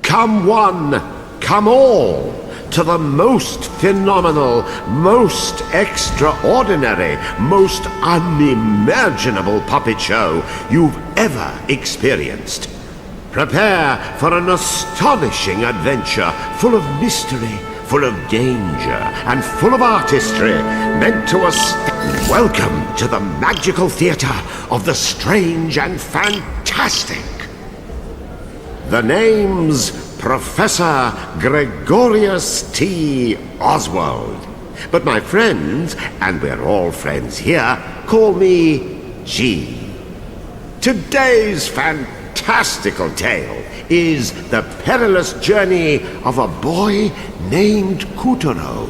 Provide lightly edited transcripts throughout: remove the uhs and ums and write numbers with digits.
Come one, come all, to the most phenomenal, most extraordinary, most unimaginable puppet show you've ever experienced. Prepare for an astonishing adventure full of mystery, full of danger, and full of artistry, meant to Welcome to the magical theater of the strange and fantastic. The name's Professor Gregorius T. Oswald. But my friends, and we're all friends here, call me G. Today's fantastical tale is the perilous journey of a boy named Kuturo.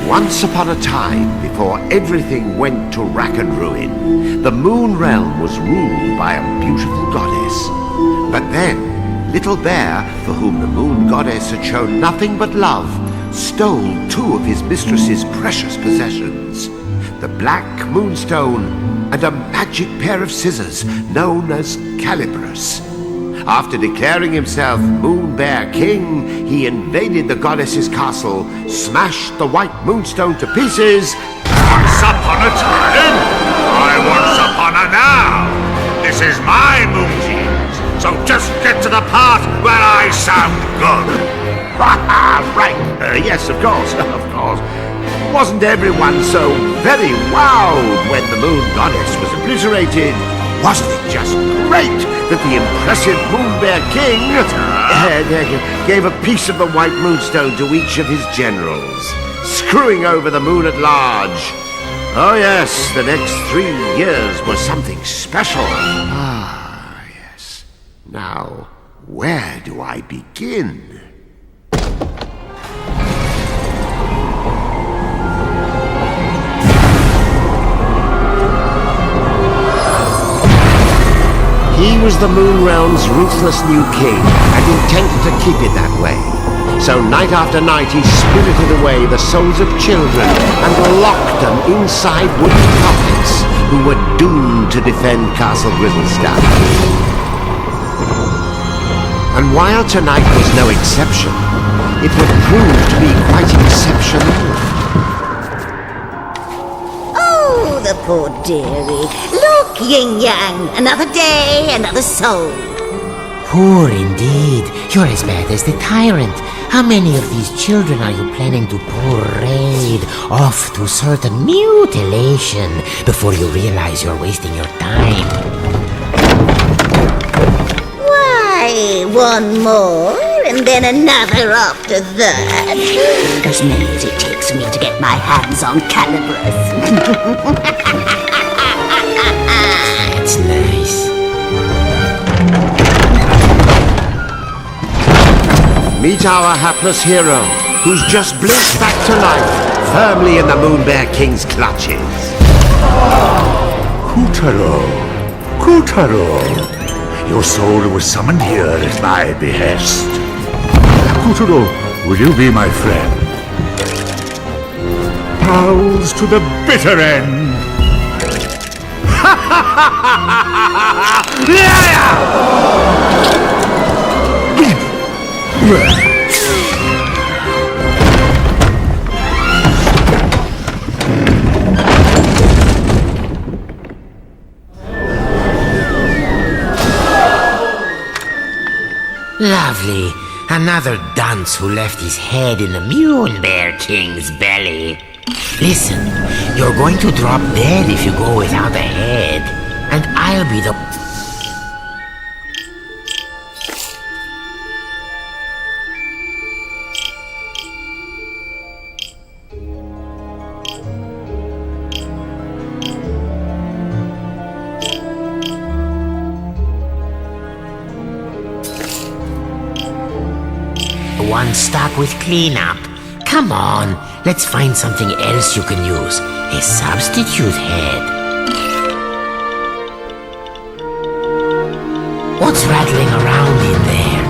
Once upon a time, before everything went to rack and ruin, the Moon Realm was ruled by a beautiful goddess. But then, Little Bear, for whom the Moon Goddess had shown nothing but love, stole two of his mistress's precious possessions, the Black Moonstone and a magic pair of scissors known as Calibris. After declaring himself Moon Bear King, he invaded the goddess's castle, smashed the White Moonstone to pieces. Once upon a time, I once upon a now. This is my moon genes, so just get to the part where I sound good. Right. Yes, of course. Wasn't everyone so very wowed when the Moon Goddess was obliterated? Wasn't it just great that the impressive Moon Bear King gave a piece of the White Moonstone to each of his generals, screwing over the moon at large? Oh yes, the next 3 years was something special. Ah, yes. Now, where do I begin? He was the Moon Realm's ruthless new king, and intended to keep it that way. So night after night he spirited away the souls of children and locked them inside wooden puppets who were doomed to defend Castle Grizzlestone. And while tonight was no exception, it would prove to be quite exceptional. Oh, the poor dearie. Look, yin-yang, another day, another soul. Poor indeed. You're as bad as the tyrant. How many of these children are you planning to parade off to certain mutilation before you realize you're wasting your time? Why, one more, and then another after that. As many as it takes me to get my hands on Calibras. That's nice. Meet our hapless hero, who's just blinked back to life, firmly in the Moon Bear King's clutches. Kutaro! Kutaro! Your soul was summoned here at my behest. Kutaro, will you be my friend? Pals to the bitter end! Lovely. Another dunce who left his head in the Moon Bear King's belly. Listen, you're going to drop dead if you go without a head. And I'll be the... one stuck with cleanup. Come on, let's find something else you can use. A substitute head. What's rattling around in there?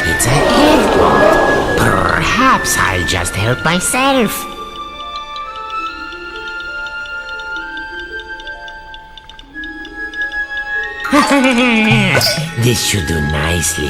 It's a head. Perhaps I'll just help myself. This should do nicely.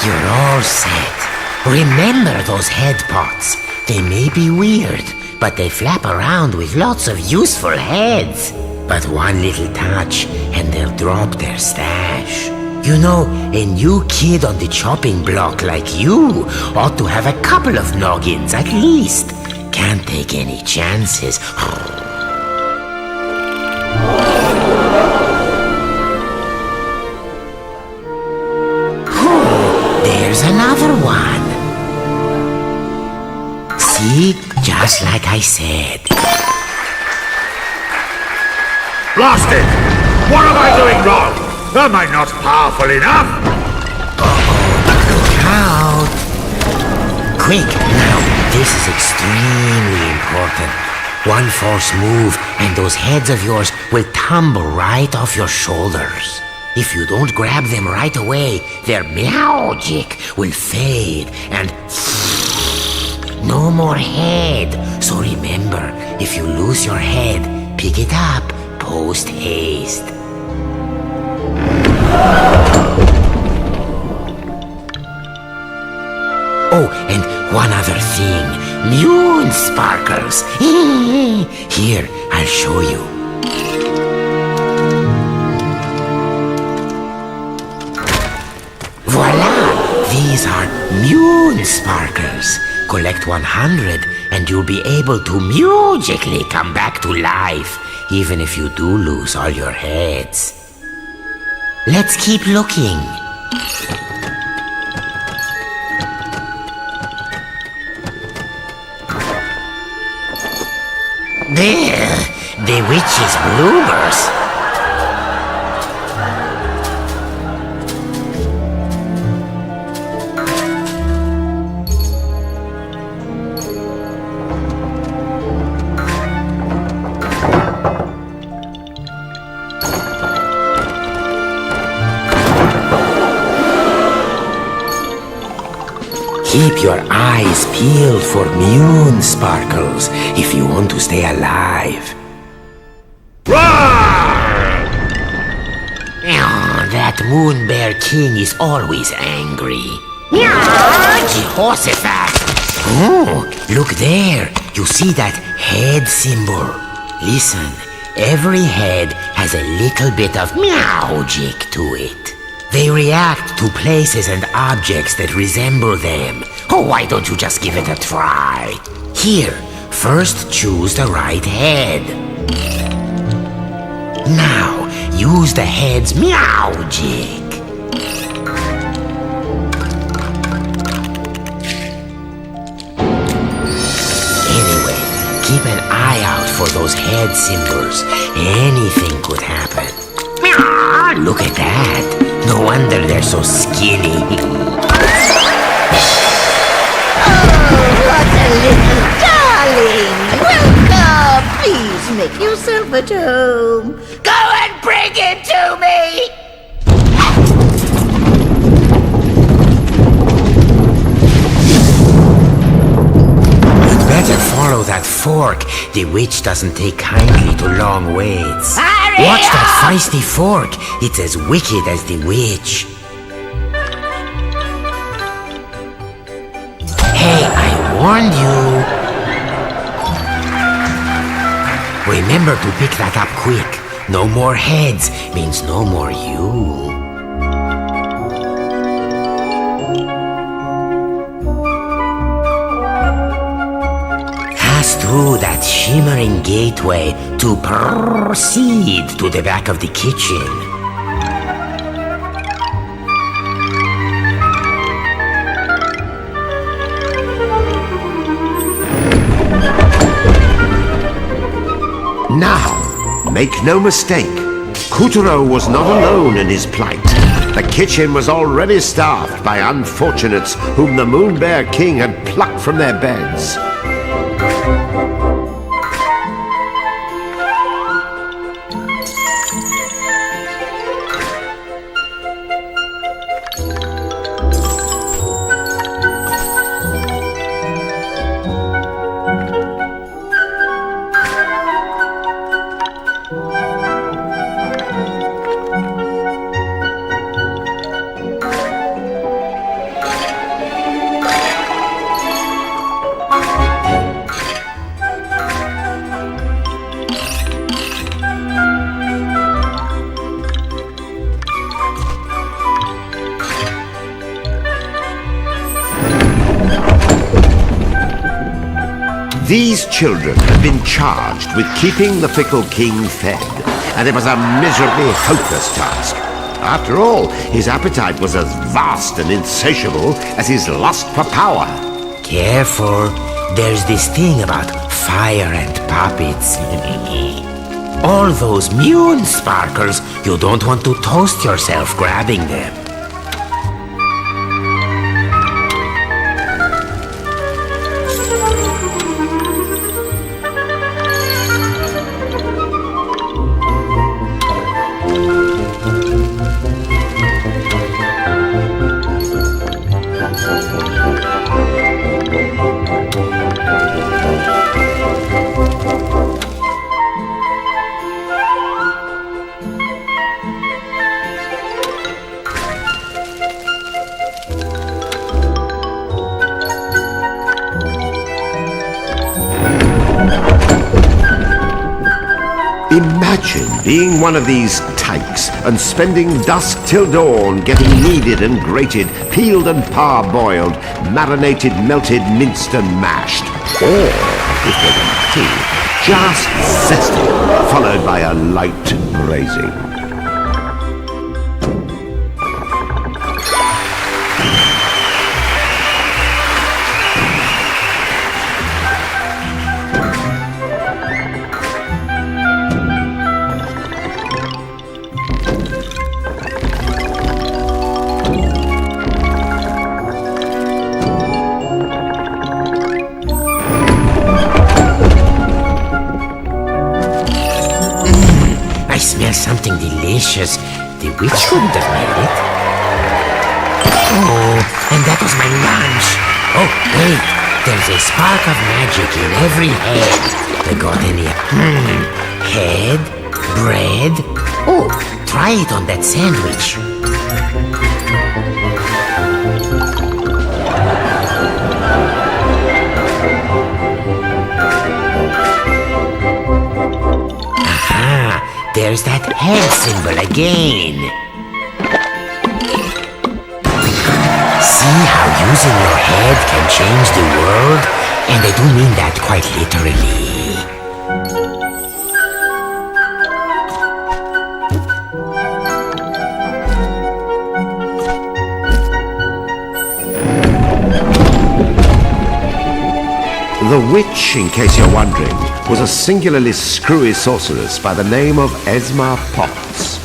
You're all set. Remember those head pots. They may be weird, but they flap around with lots of useful heads. But one little touch, and they'll drop their stash. You know, a new kid on the chopping block like you ought to have a couple of noggins at least. Can't take any chances. There's another one. See? Just like I said. Blast it! What am I doing wrong? Am I not powerful enough? Look out! Quick, now, this is extremely important. One false move, and those heads of yours will tumble right off your shoulders. If you don't grab them right away, their magic will fade and no more head. So remember, if you lose your head, pick it up post haste. Oh, and one other thing. Moon sparkles. Here, I'll show you. Voila! These are Moon sparkles. Collect 100 and you'll be able to magically come back to life, even if you do lose all your heads. Let's keep looking. There, the witch's bloopers. Keep your eyes peeled for Moon sparkles if you want to stay alive. Roar! That Moon Bear King is always angry. Jehoshaphat! Oh, look there. You see that head symbol? Listen, every head has a little bit of magic to it. They react to places and objects that resemble them. Oh, why don't you just give it a try? Here, first choose the right head. Now, use the head's magic. Anyway, keep an eye out for those head symbols. Anything could happen. Look at that. No wonder they're so skinny. Oh, what a little darling! Welcome! Please make yourself at home. Go and bring it to me! You'd better follow that fork. The witch doesn't take kindly to long waits. Hurry Watch that up! feisty fork. It's as wicked as the witch. Hey, I warned you. Remember to pick that up quick. No more heads means no more you. Pass through that shimmering gateway to proceed to the back of the kitchen. Now, make no mistake, Kuturo was not alone in his plight. The kitchen was already staffed by unfortunates whom the Moon Bear King had plucked from their beds. These children had been charged with keeping the fickle king fed, and it was a miserably hopeless task. After all, his appetite was as vast and insatiable as his lust for power. Careful, there's this thing about fire and puppets. All those moon sparkles, you don't want to toast yourself grabbing them. Imagine being one of these tykes and spending dusk till dawn getting kneaded and grated, peeled and parboiled, marinated, melted, minced and mashed. Or, if they were lucky, just zested, followed by a light braising. Something delicious. The witch couldn't have made it. Oh, and that was my lunch. Oh, wait. There's a spark of magic in every head. They got any... Head? Bread? Oh, try it on that sandwich. There's that head symbol again. See how using your head can change the world? And I do mean that quite literally. The witch, in case you're wondering, was a singularly screwy sorceress by the name of Esma Potts.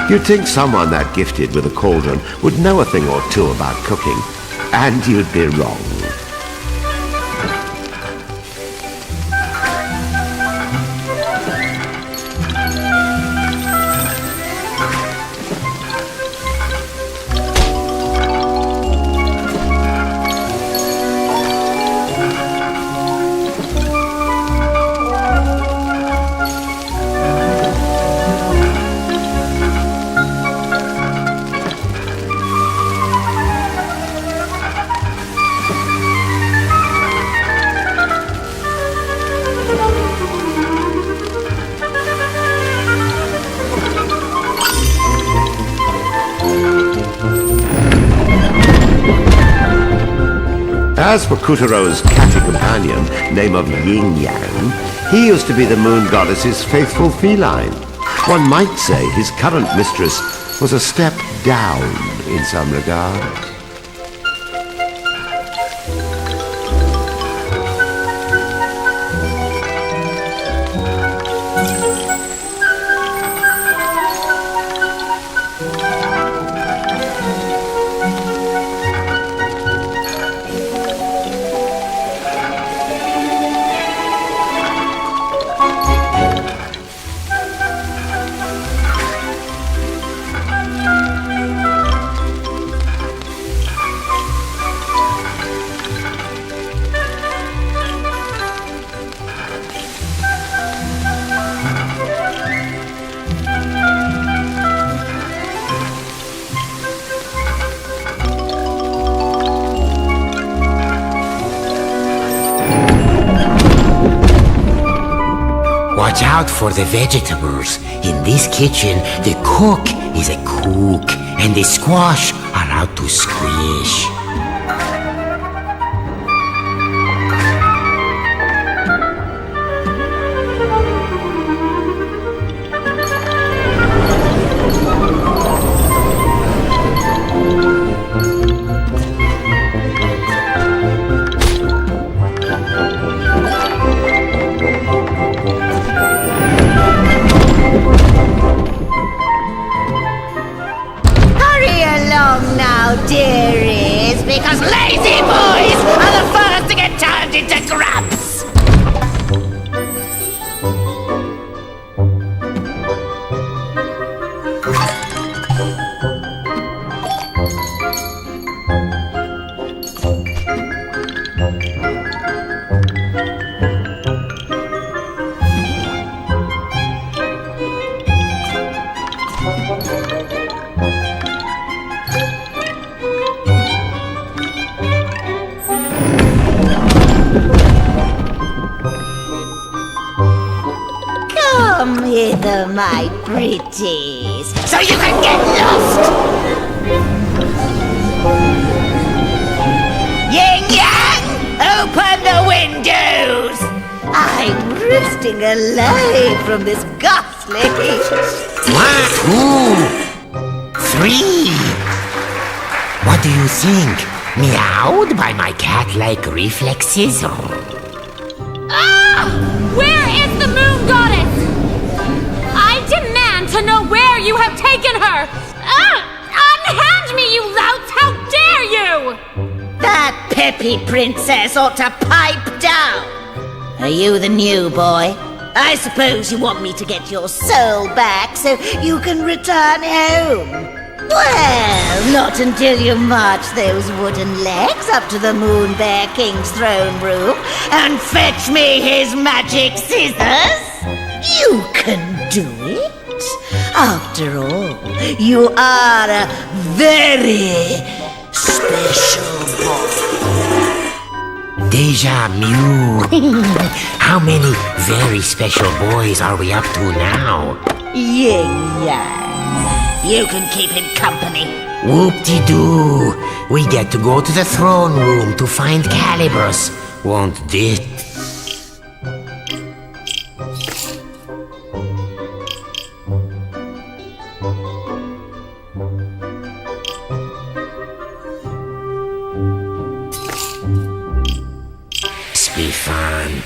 You'd think someone that gifted with a cauldron would know a thing or two about cooking, and you'd be wrong. As for Kutero's catty companion, name of Yin Yang, he used to be the moon goddess's faithful feline. One might say his current mistress was a step down in some regards. Watch out for the vegetables. In this kitchen, the cook is a cook, and the squash are out to squish. Dearies, because lazy boys are the first to get turned into grubs! Come hither, my pretties, so you can get lost! Yin Yang, open the windows! I'm roosting alive from this ghastly heat. 1, 2, 3. What do you think? Meowed by my cat-like reflexes? Ah! Where is the moon goddess? I demand to know where you have taken her! Unhand me, you louts! How dare you! That peppy princess ought to pipe down. Are you the new boy? I suppose you want me to get your soul back so you can return home. Well, not until you march those wooden legs up to the Moon Bear King's throne room and fetch me his magic scissors. You can do it. After all, you are a very special boy. Deja vu. How many very special boys are we up to now? Yeah. You can keep him company. Whoop-de-doo. We get to go to the throne room to find Calibros. Won't this? Be fun.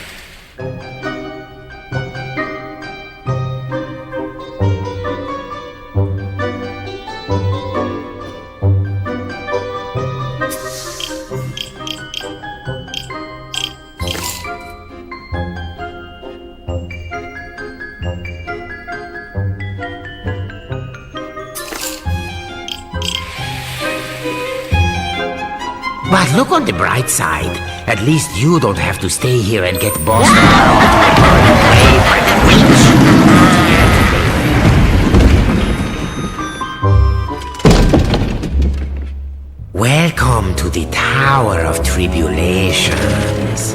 But look on the bright side. At least you don't have to stay here and get bossed around to a burning grave by the witch. Welcome to the Tower of Tribulations.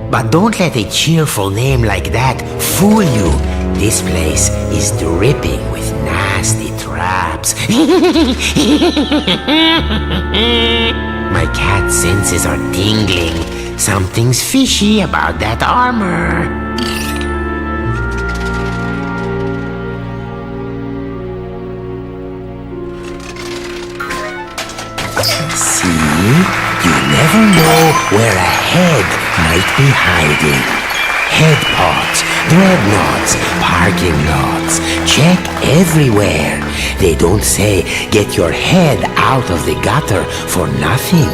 But don't let a cheerful name like that fool you. This place is dripping with nasty traps. My cat senses are tingling. Something's fishy about that armor. See? You never know where a head might be hiding. Head pots, dreadnoughts, parking lots. Check everywhere. They don't say get your head out of the gutter for nothing.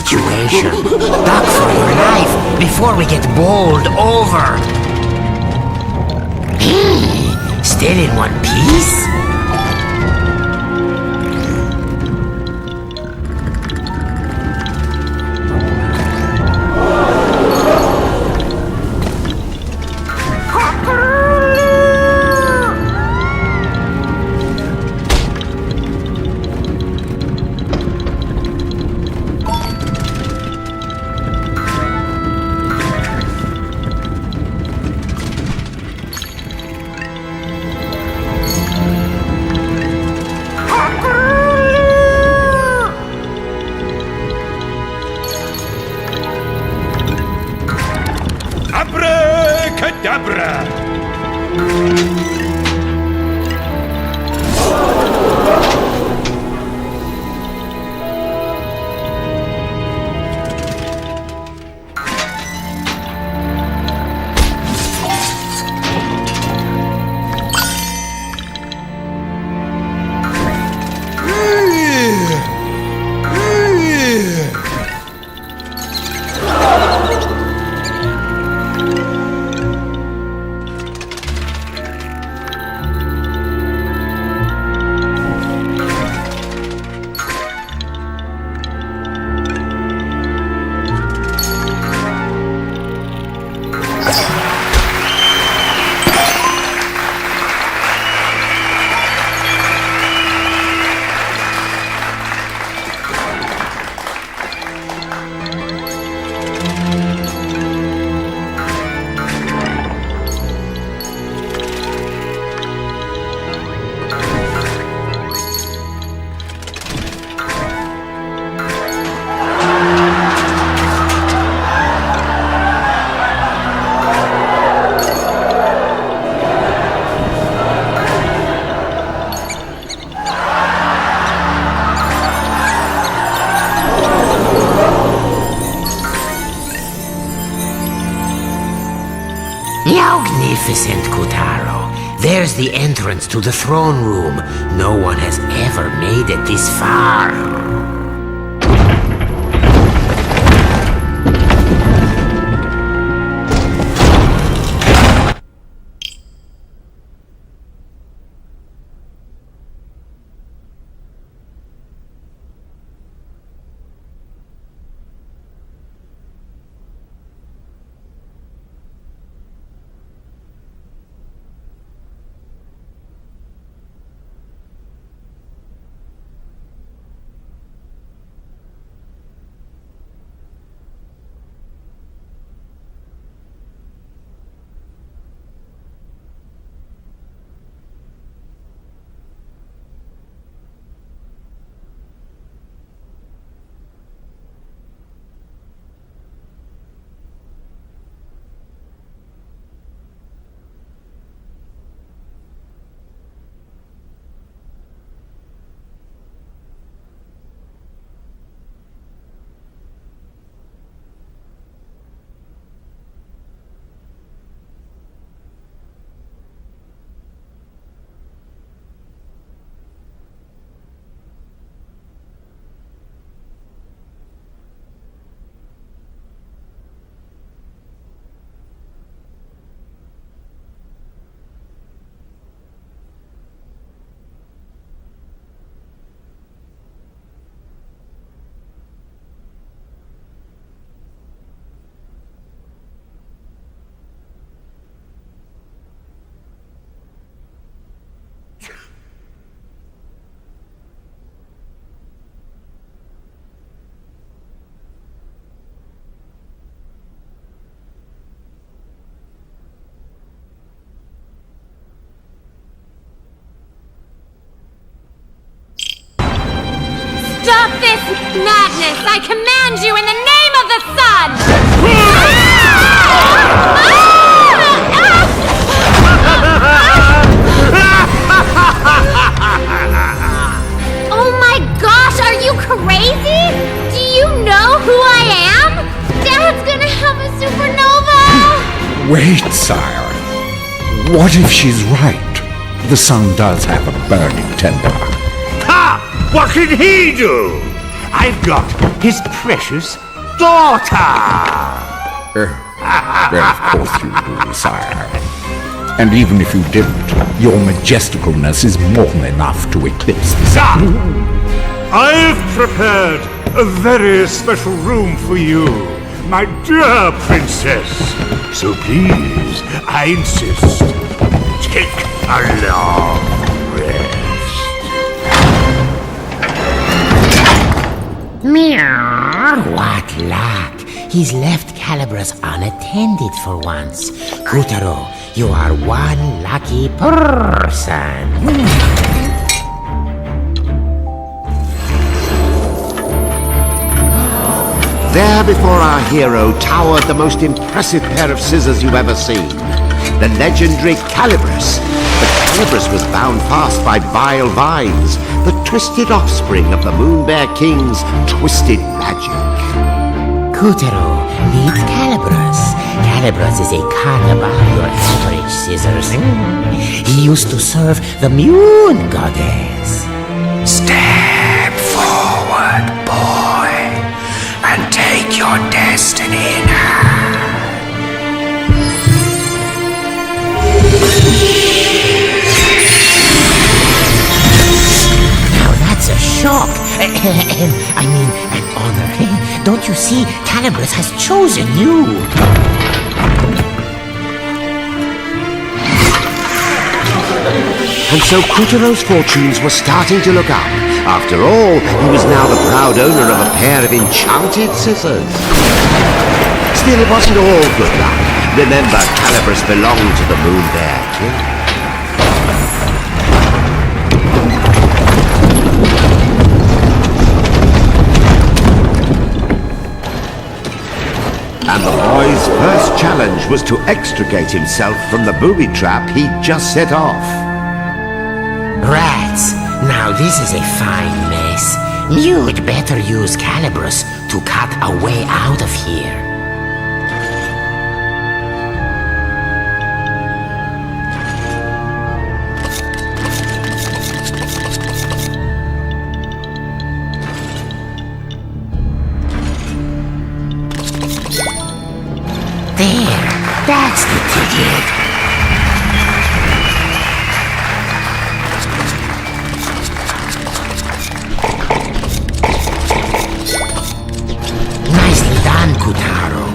situation. Duck for your life before we get bowled over. Still in one piece? Abracadabra! Magnificent, Kotaro. There's the entrance to the throne room. No one has ever made it this far. Stop this madness! I command you in the name of the sun! Oh my gosh, are you crazy? Do you know who I am? Dad's gonna have a supernova! Wait, sire. What if she's right? The sun does have a burning temper. Ha! What can he do? I've got his precious daughter! Well, of course you do, sire. And even if you didn't, your majesticalness is more than enough to eclipse this. I've prepared a very special room for you, my dear princess. So please, I insist, take a long rest. Meow. What luck! He's left Calibras unattended for once. Kutaro, you are one lucky person. There before our hero towered the most impressive pair of scissors you've ever seen. The legendary Calibras. But Calibras was bound fast by vile vines, the twisted offspring of the Moon Bear King's twisted magic. Kutaro, meet Calibras. Calibras is a cut above your average scissors. He used to serve the Moon Goddess. Step forward, boy, and take your destiny in hand. Now that's a shock. I mean, an honor. Don't you see? Calibras has chosen you. And so Kutaro's fortunes were starting to look up. After all, he was now the proud owner of a pair of enchanted scissors. Still, it wasn't all good luck. Remember, Calibras belonged to the Moon Bear King. And the boy's first challenge was to extricate himself from the booby trap he'd just set off. Rats, now this is a fine mess. You'd better use Calibras to cut a way out of here. There, that's the ticket. Nicely done, Kutaro.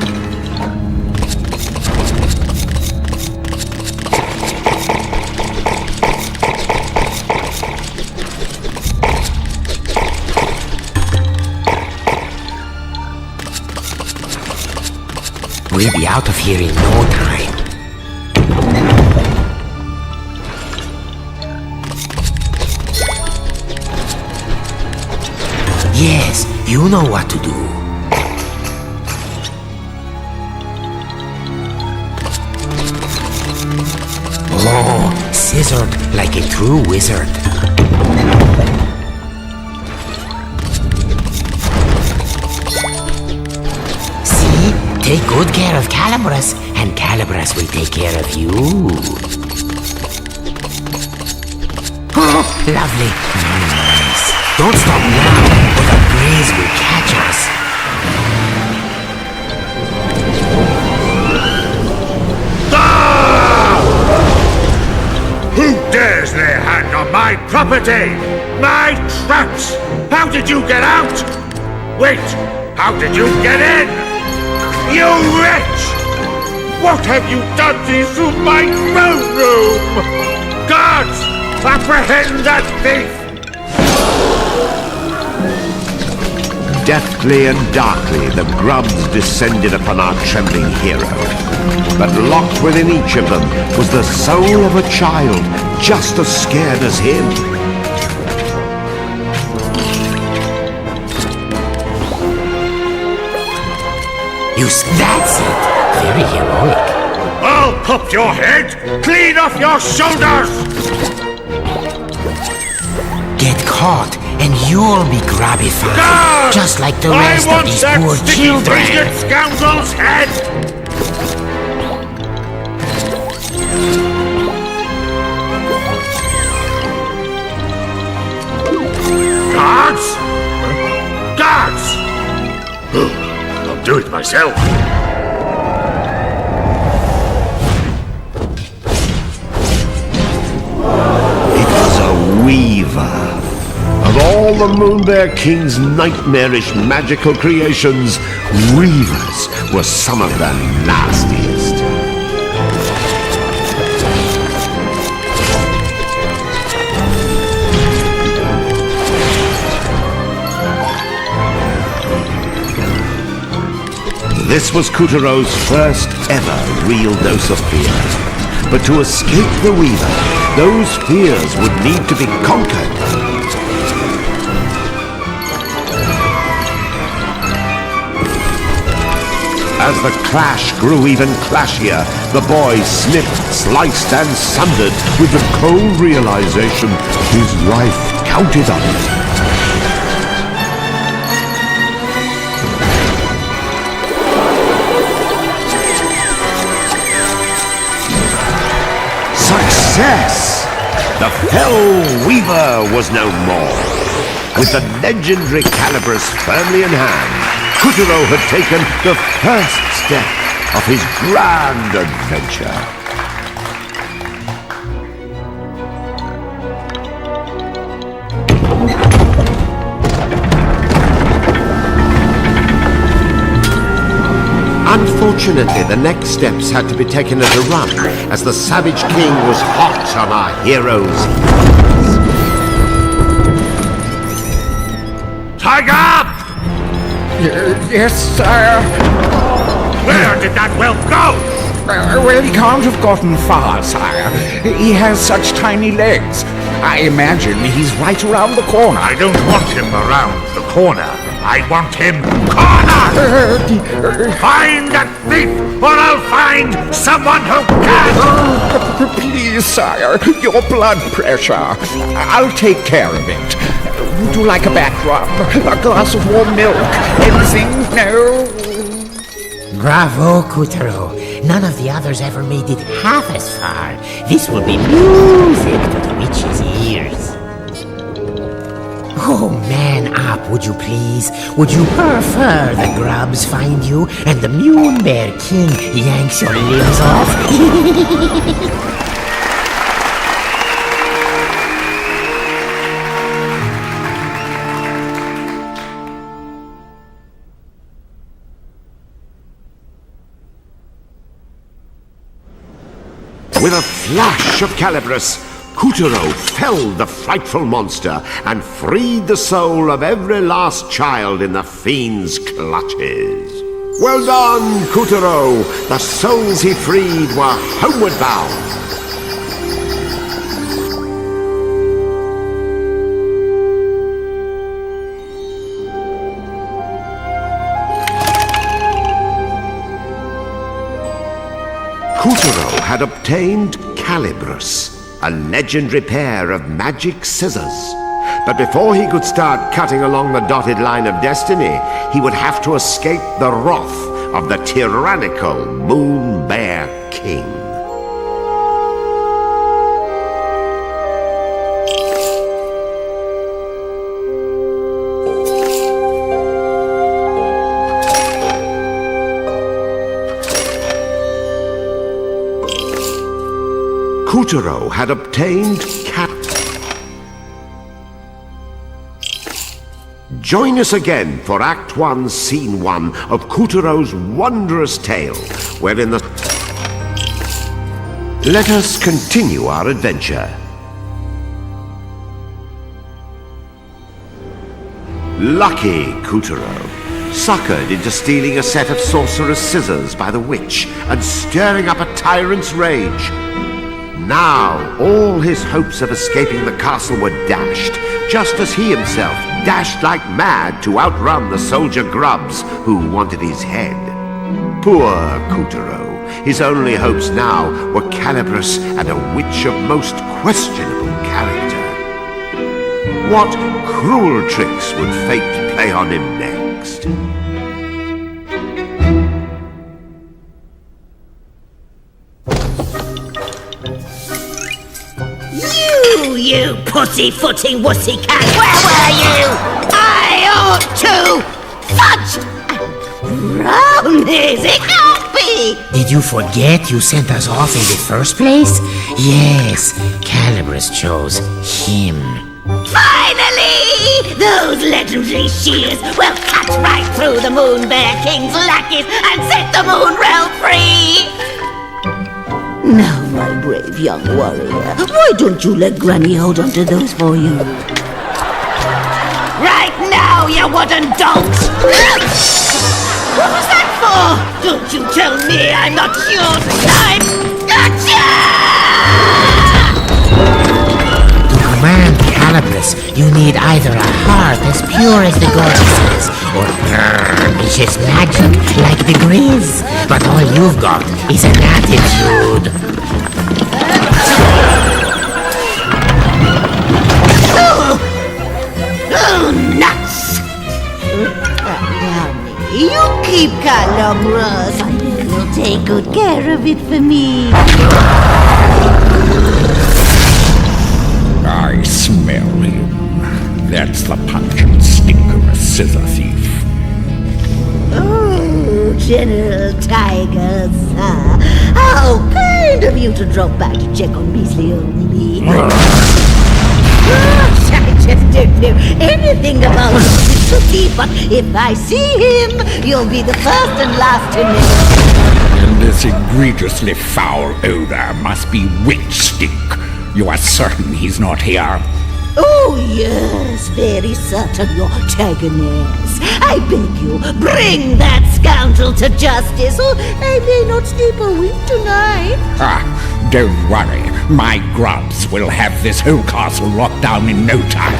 We'll be out of here in no time. Yes, you know what to do. Oh, scissored like a true wizard. Take good care of Calibras, and Calibras will take care of you. Oh, lovely. Nice. Don't stop now, or the breeze will catch us. Ah! Who dares lay hand on my property? My traps! How did you get out? Wait, how did you get in? You wretch! What have you done to my throne room? Guards! Apprehend that thief! Deftly and darkly, the grubs descended upon our trembling hero. But locked within each of them was the soul of a child, just as scared as him. That's it. Very heroic. I'll pop your head clean off your shoulders! Get caught, and you'll be grabbified. Guard! Just like the rest of these poor children. I want that sticky-fingered scoundrel's head! Guards! Guards! do it myself. It was a weaver. Of all the Moonbear King's nightmarish magical creations, weavers were some of the nastiest. This was Kutero's first ever real dose of fear. But to escape the Weaver, those fears would need to be conquered. As the clash grew even clashier, the boy snipped, sliced, and sundered with the cold realization his life counted on it. Success! The Fell Weaver was no more. With the legendary calibers firmly in hand, Kutero had taken the first step of his grand adventure. Unfortunately, the next steps had to be taken at a run, as the Savage King was hot on our heroes. Tiger! Yes, sire. Where did that whelp go? Well, he can't have gotten far, sire. He has such tiny legs. I imagine he's right around the corner. I don't want him around the corner. I want him cornered! Find that thief, or I'll find someone who can! Please, sire, your blood pressure. I'll take care of it. Would you like a back rub? A glass of warm milk? Anything? No? Bravo, Kutero. None of the others ever made it half as far. This will be music to the witch's ears. Oh, man up, would you please? Would you prefer the grubs find you and the Moonbear King yanks your limbs off? With a flash of Calibris, Kutero felled the frightful monster and freed the soul of every last child in the fiend's clutches. Well done, Kutero! The souls he freed were homeward bound. Kutero had obtained Calibris, a legendary pair of magic scissors. But before he could start cutting along the dotted line of destiny, he would have to escape the wrath of the tyrannical Moonbear King. Kutero had obtained Join us again for Act 1, Scene 1 of Kutero's wondrous tale, wherein the... Let us continue our adventure. Lucky Kutero, suckered into stealing a set of sorcerer's scissors by the witch and stirring up a tyrant's rage. Now, all his hopes of escaping the castle were dashed, just as he himself dashed like mad to outrun the soldier grubs who wanted his head. Poor Kutero. His only hopes now were Calibris and a witch of most questionable character. What cruel tricks would fate play on him next? You pussy-footing wussy-cat! Where were you? I ought to... Fudge! brownies! It can't be! Did you forget you sent us off in the first place? Yes, Calabrus chose him. Finally! Those legendary shears will cut right through the Moon Bear King's lackeys and set the Moon Realm free! Now, my brave young warrior, why don't you let Granny hold onto those for you? Right now, you wooden donks! What was that for? Don't you tell me I'm not yours this time! Gotcha! To command Calabrus, you need either a heart as pure as the goddesses, or vicious magic like the Grizz. But all you've got is an attitude. Oh, nuts! You keep Calabrus. I know you'll take good care of it for me. I smell him. That's the pungent stink of a scissor thief. Oh, General Tiger, sir. How kind of you to drop by to check on Beasley only. Gosh, I just don't know anything about Cookie, but if I see him, you'll be the first and last to know. And this egregiously foul odor must be witch stink. You are certain he's not here? Oh, yes, very certain, your antagonist. I beg you, bring that scoundrel to justice, or I may not sleep a wink tonight. Don't worry. My grubs will have this whole castle locked down in no time.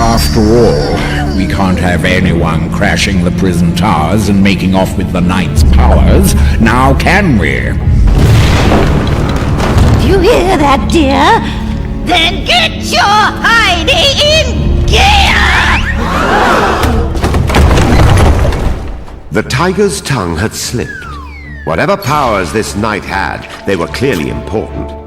After all, we can't have anyone crashing the prison towers and making off with the knight's powers, now can we? You hear that, dear? Then get your Heidi in gear! The tiger's tongue had slipped. Whatever powers this knight had, they were clearly important.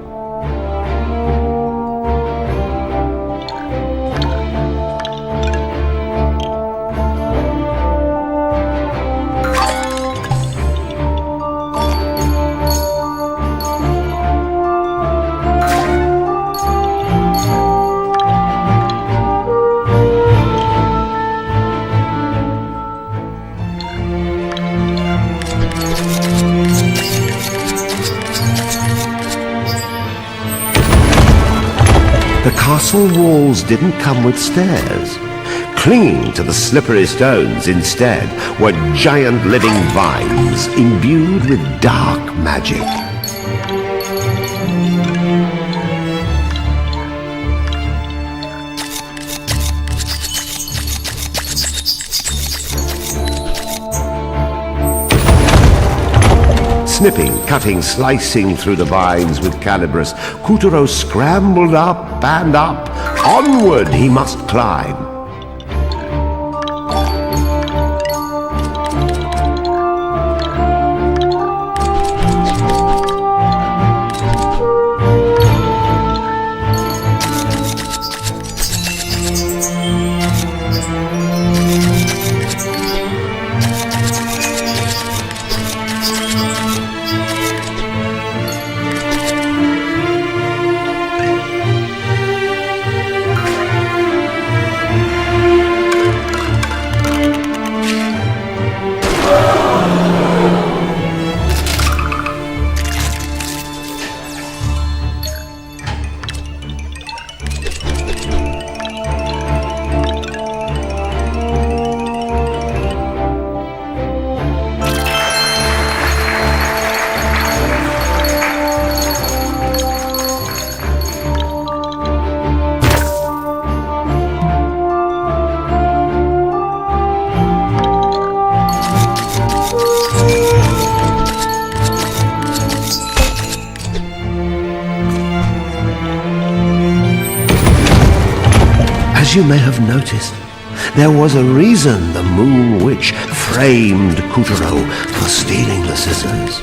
The castle walls didn't come with stairs. Clinging to the slippery stones instead were giant living vines imbued with dark magic. Snipping, cutting, slicing through the vines with Calabrus, Kuturo scrambled up and up. Onward he must climb. As you may have noticed, there was a reason the Moon Witch framed Couturier for stealing the scissors.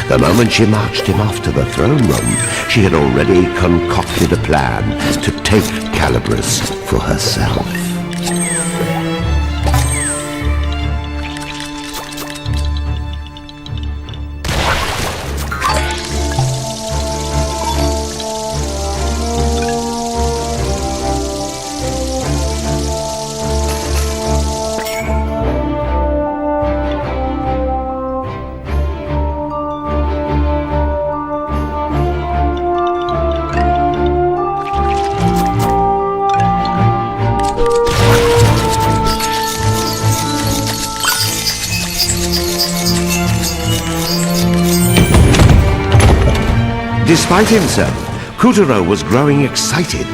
The moment she marched him off to the throne room, she had already concocted a plan to take Calibris for herself. Despite himself, Couturier was growing excited.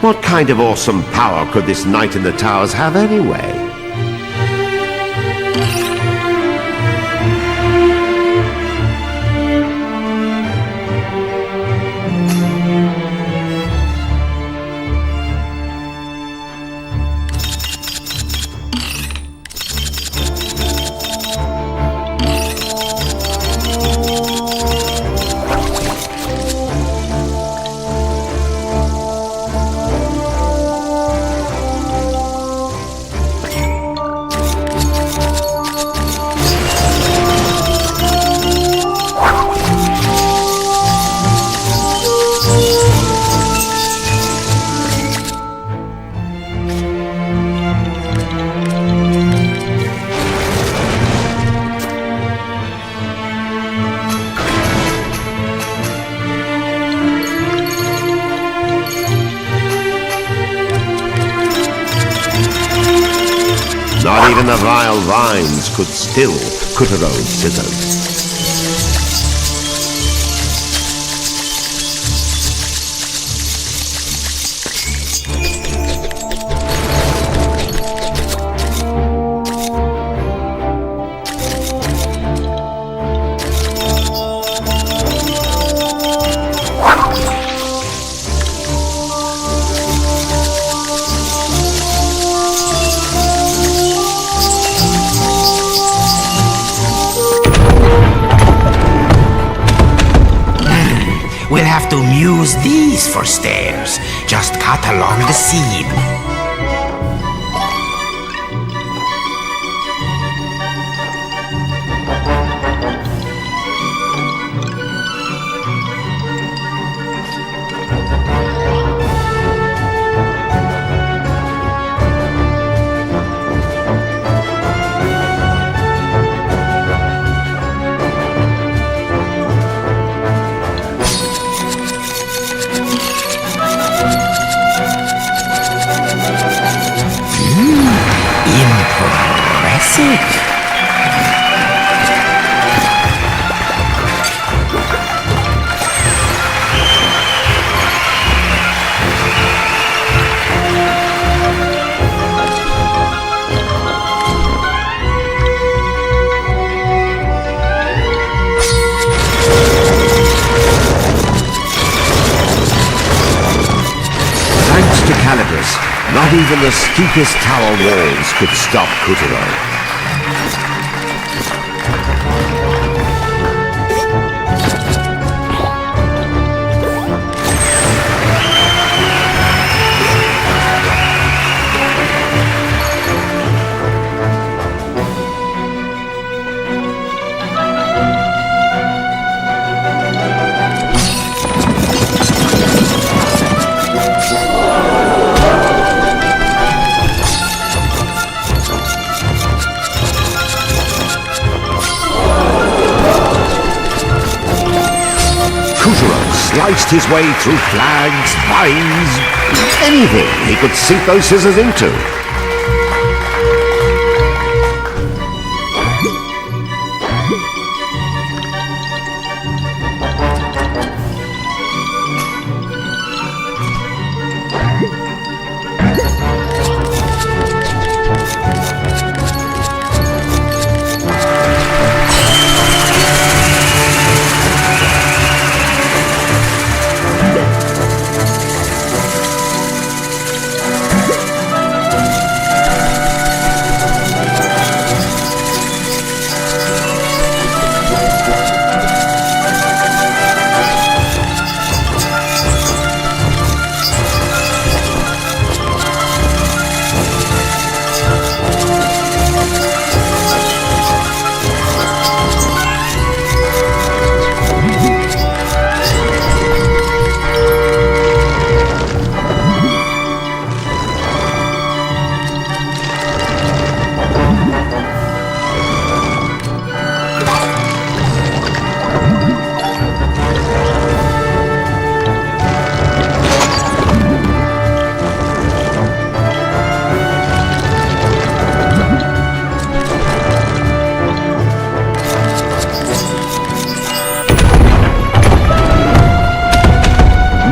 What kind of awesome power could this knight in the towers have anyway? Not even the vile vines could still Couturier's scissors. We'll have to use these for stairs. Just cut along the seam. Impressive. Thanks to Calibris, not even the steepest tower walls could stop Couturier. Sliced his way through flags, vines, anything he could sink those scissors into.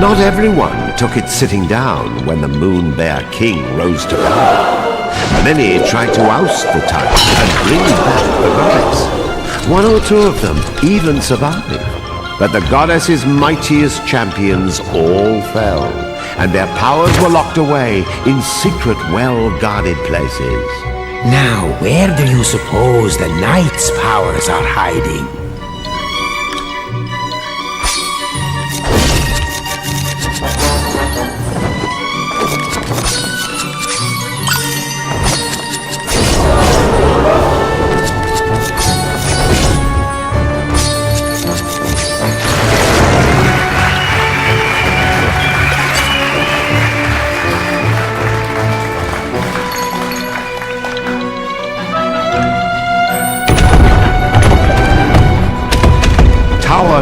Not everyone took it sitting down when the Moon Bear King rose to power. Many tried to oust the tyrant and bring back the goddess. One or two of them even survived. But the goddess's mightiest champions all fell, and their powers were locked away in secret, well-guarded places. Now, where do you suppose the knight's powers are hiding?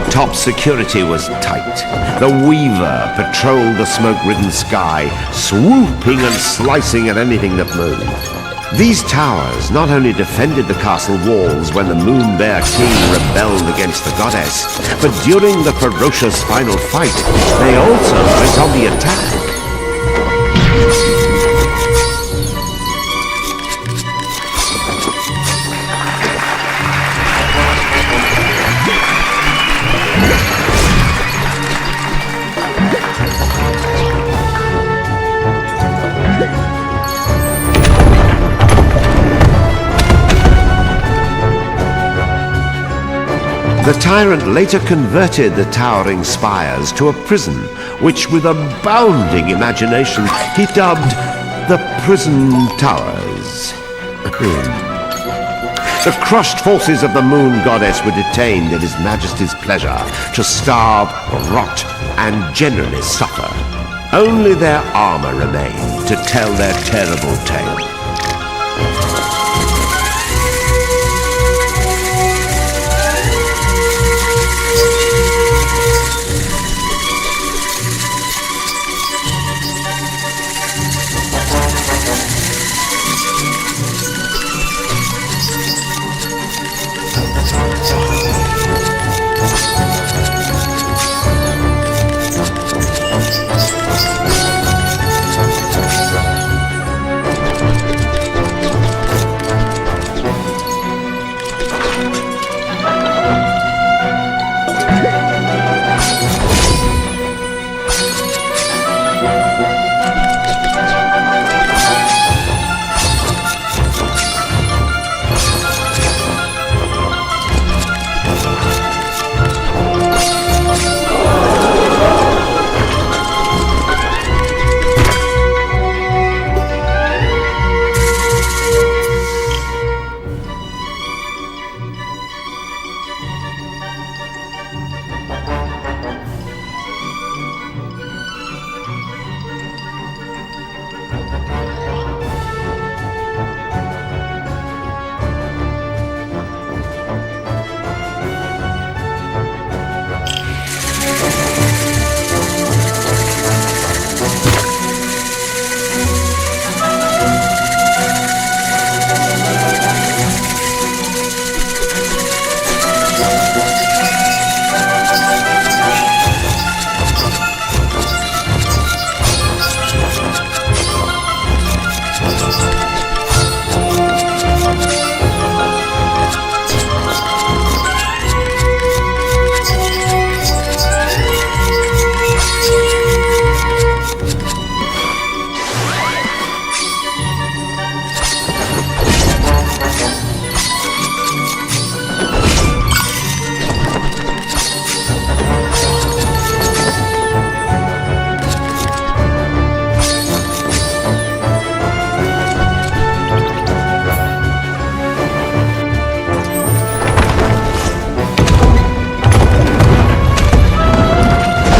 Top security was tight. The Weaver patrolled the smoke-ridden sky, swooping and slicing at anything that moved. These towers not only defended the castle walls when the Moon Bear King rebelled against the goddess, but during the ferocious final fight, they also went on the attack. The tyrant later converted the towering spires to a prison, which with a bounding imagination he dubbed the Prison Towers. The crushed forces of the Moon Goddess were detained at His Majesty's pleasure to starve, rot, and generally suffer. Only their armor remained to tell their terrible tale.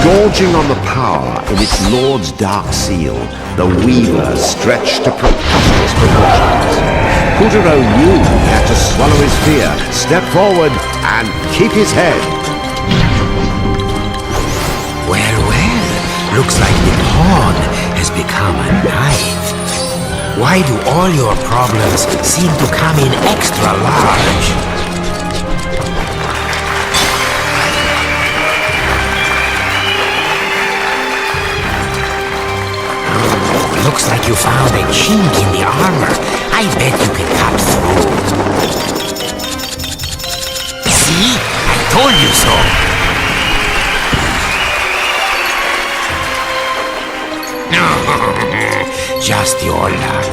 Gorging on the power in its lord's dark seal, the Weaver stretched to preposterous proportions. Puppeteer knew he had to swallow his fear, step forward, and keep his head. Well, looks like the pawn has become a knight. Why do all your problems seem to come in extra large? Looks like you found a chink in the armor. I bet you can cut through. See? I told you so. Just your luck.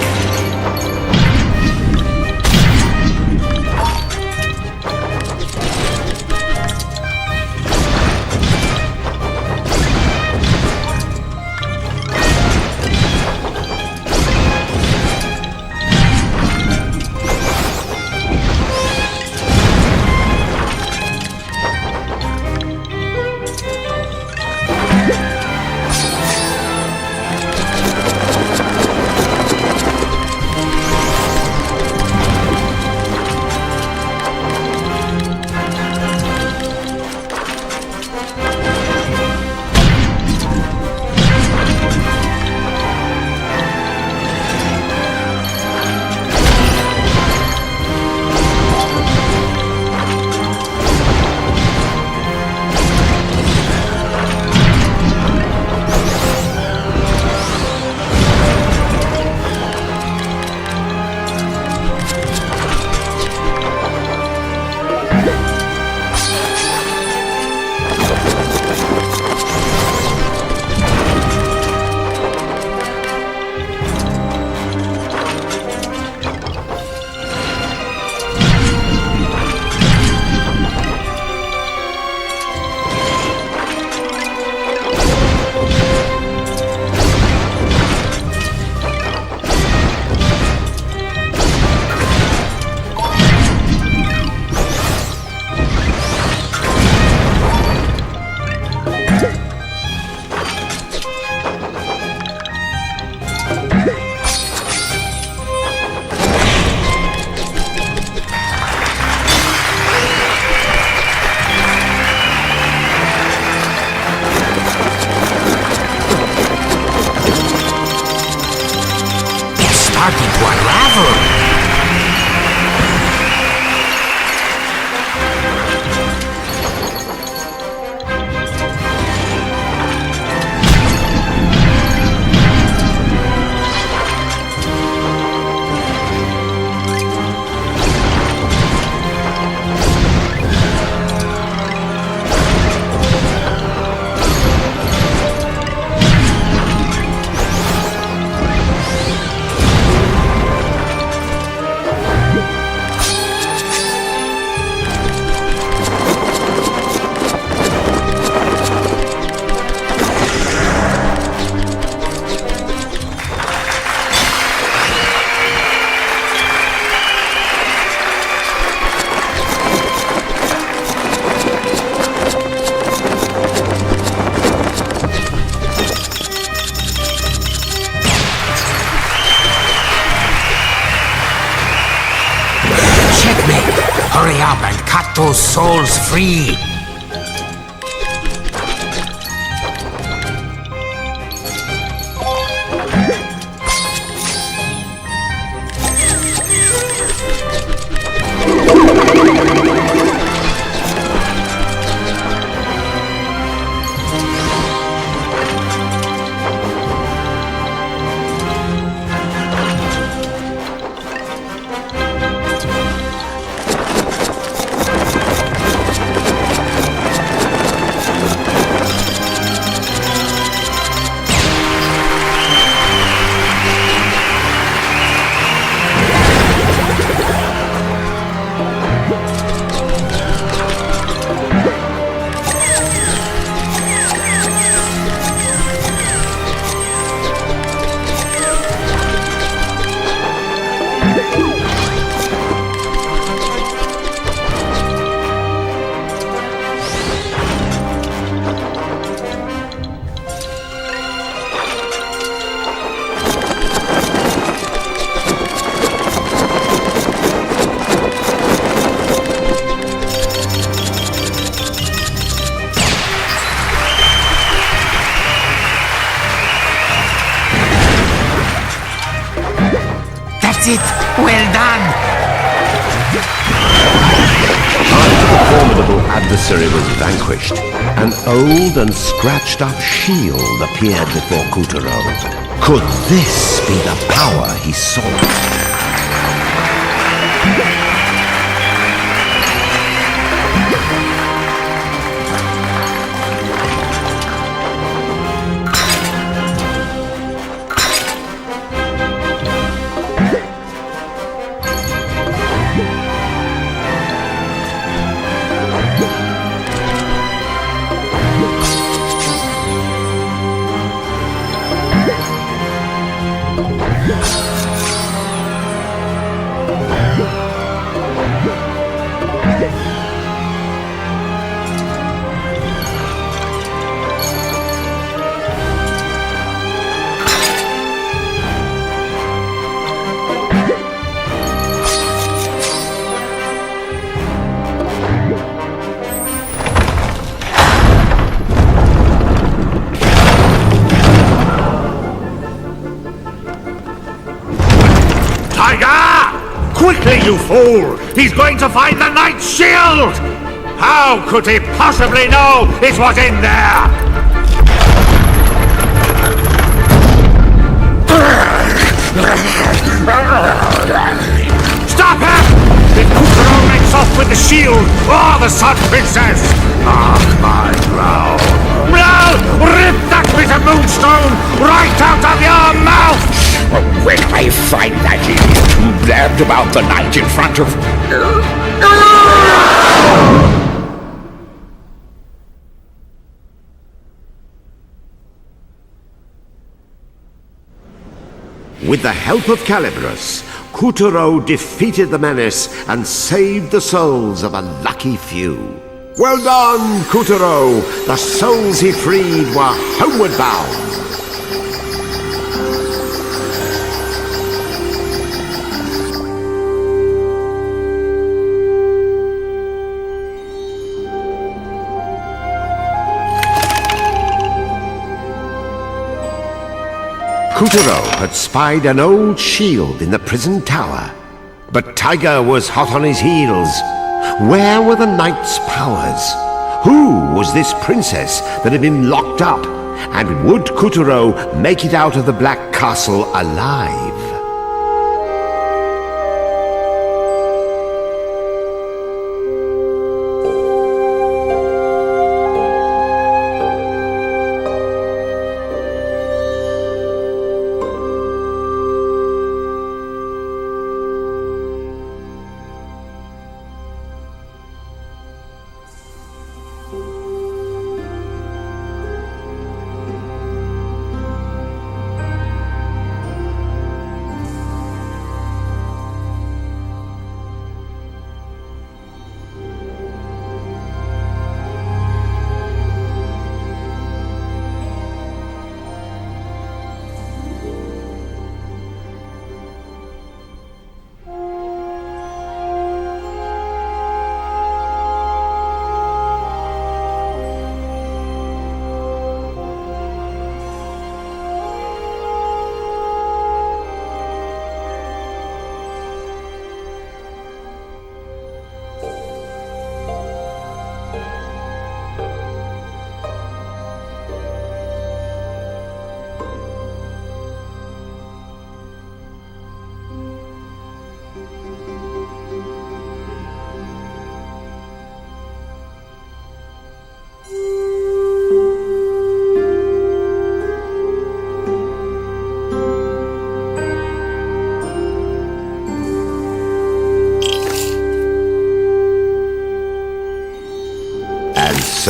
Starting to unravel. Hurry up and cut those souls free! That's it! Well done! After the formidable adversary was vanquished, an old and scratched-up shield appeared before Kutaro. Could this be the power he sought? Quickly, you fool! He's going to find the Knight's shield! How could he possibly know it was in there? Stop him! If Puppeteer makes off with the shield or the Sun Princess! Mark my brow! No! Rip that bit of moonstone right out of your mouth! When I find that idiot who blabbed about the night in front of... With the help of Calibrus, Puppeteer defeated the menace and saved the souls of a lucky few. Well done, Puppeteer! The souls he freed were homeward bound. Puppeteer had spied an old shield in the prison tower, but Tiger was hot on his heels. Where were the knight's powers? Who was this princess that had been locked up? And would Puppeteer make it out of the Black Castle alive?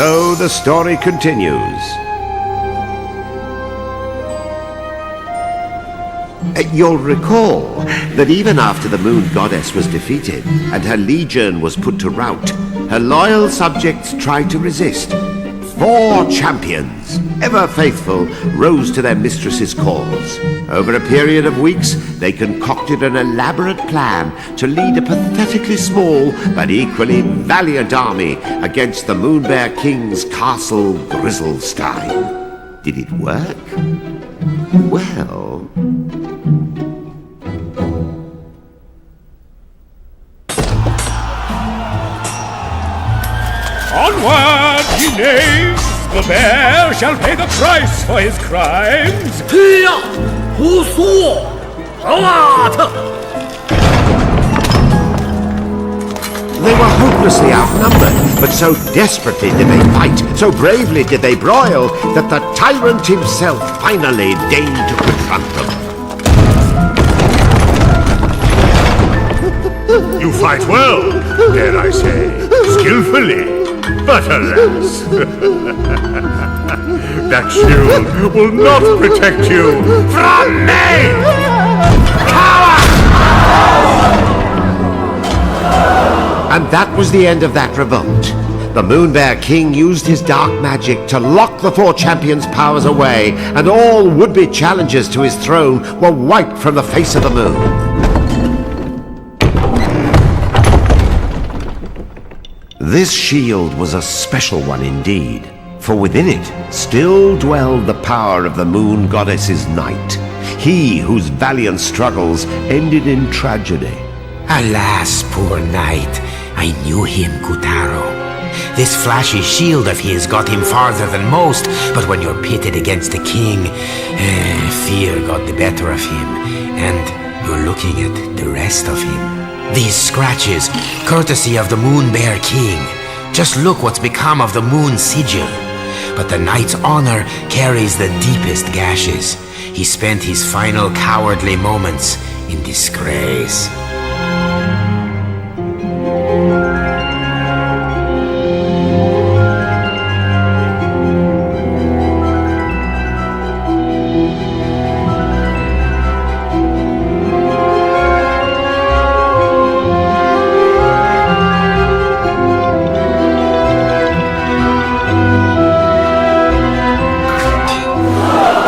So the story continues. You'll recall that even after the Moon Goddess was defeated and her legion was put to rout, her loyal subjects tried to resist. 4 champions, ever faithful, rose to their mistress's cause. Over a period of weeks, they concocted an elaborate plan to lead a pathetically small but equally valiant army against the Moonbear King's castle Grizzlestein. Did it work? Well... Onward, ye knaves! The bear shall pay the price for his crimes! Hiya! 不速！阿特！ They were hopelessly outnumbered, but so desperately did they fight, so bravely did they broil, that the tyrant himself finally deigned to confront them. You fight well, dare I say, skillfully. But alas, that shield will not protect you from me! Coward! And that was the end of that revolt. The Moon Bear King used his dark magic to lock the four champions' powers away, and all would-be challengers to his throne were wiped from the face of the moon. This shield was a special one indeed, for within it still dwelled the power of the moon goddess's knight, he whose valiant struggles ended in tragedy. Alas, poor knight, I knew him, Kutaro. This flashy shield of his got him farther than most, but when you're pitted against the king, fear got the better of him, and you're looking at the rest of him. These scratches, courtesy of the Moon Bear King. Just look what's become of the moon sigil. But the knight's honor carries the deepest gashes. He spent his final cowardly moments in disgrace.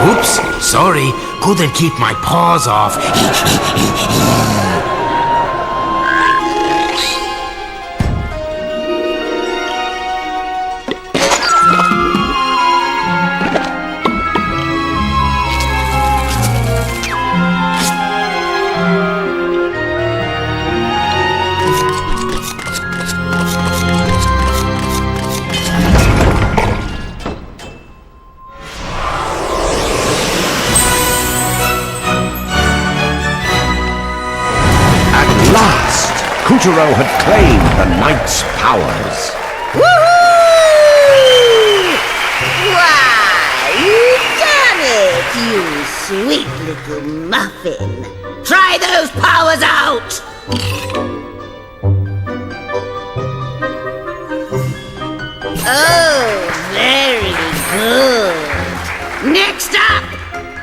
Oops, sorry, couldn't keep my paws off. Kutaro had claimed the knight's powers. Woohoo! Why, you've done it, you sweet little muffin. Try those powers out! Oh, very good. Next up,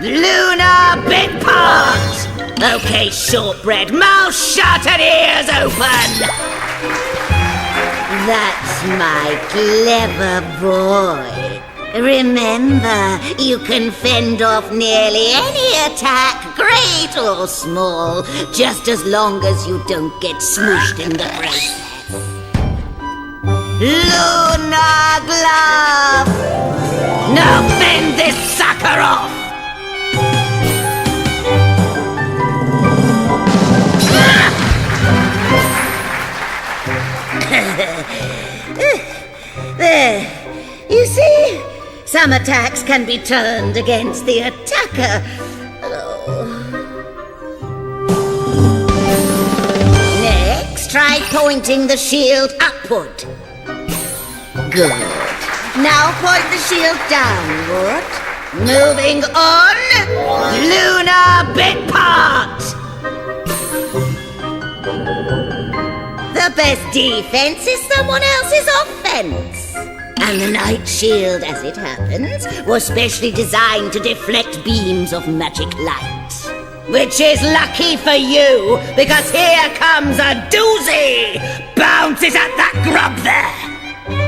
Lunar Big Pot! Okay, shortbread, mouth shut and ears open! That's my clever boy. Remember, you can fend off nearly any attack, great or small, just as long as you don't get smooshed in the process. Lunar Glove! Now fend this sucker off! There, you see? Some attacks can be turned against the attacker. Next, try pointing the shield upward. Good. Now point the shield downward. Moving on. Lunar Big Pot! The best defense is someone else's offense. And the Night Shield, as it happens, was specially designed to deflect beams of magic light. Which is lucky for you, because here comes a doozy! Bounces at that grub there!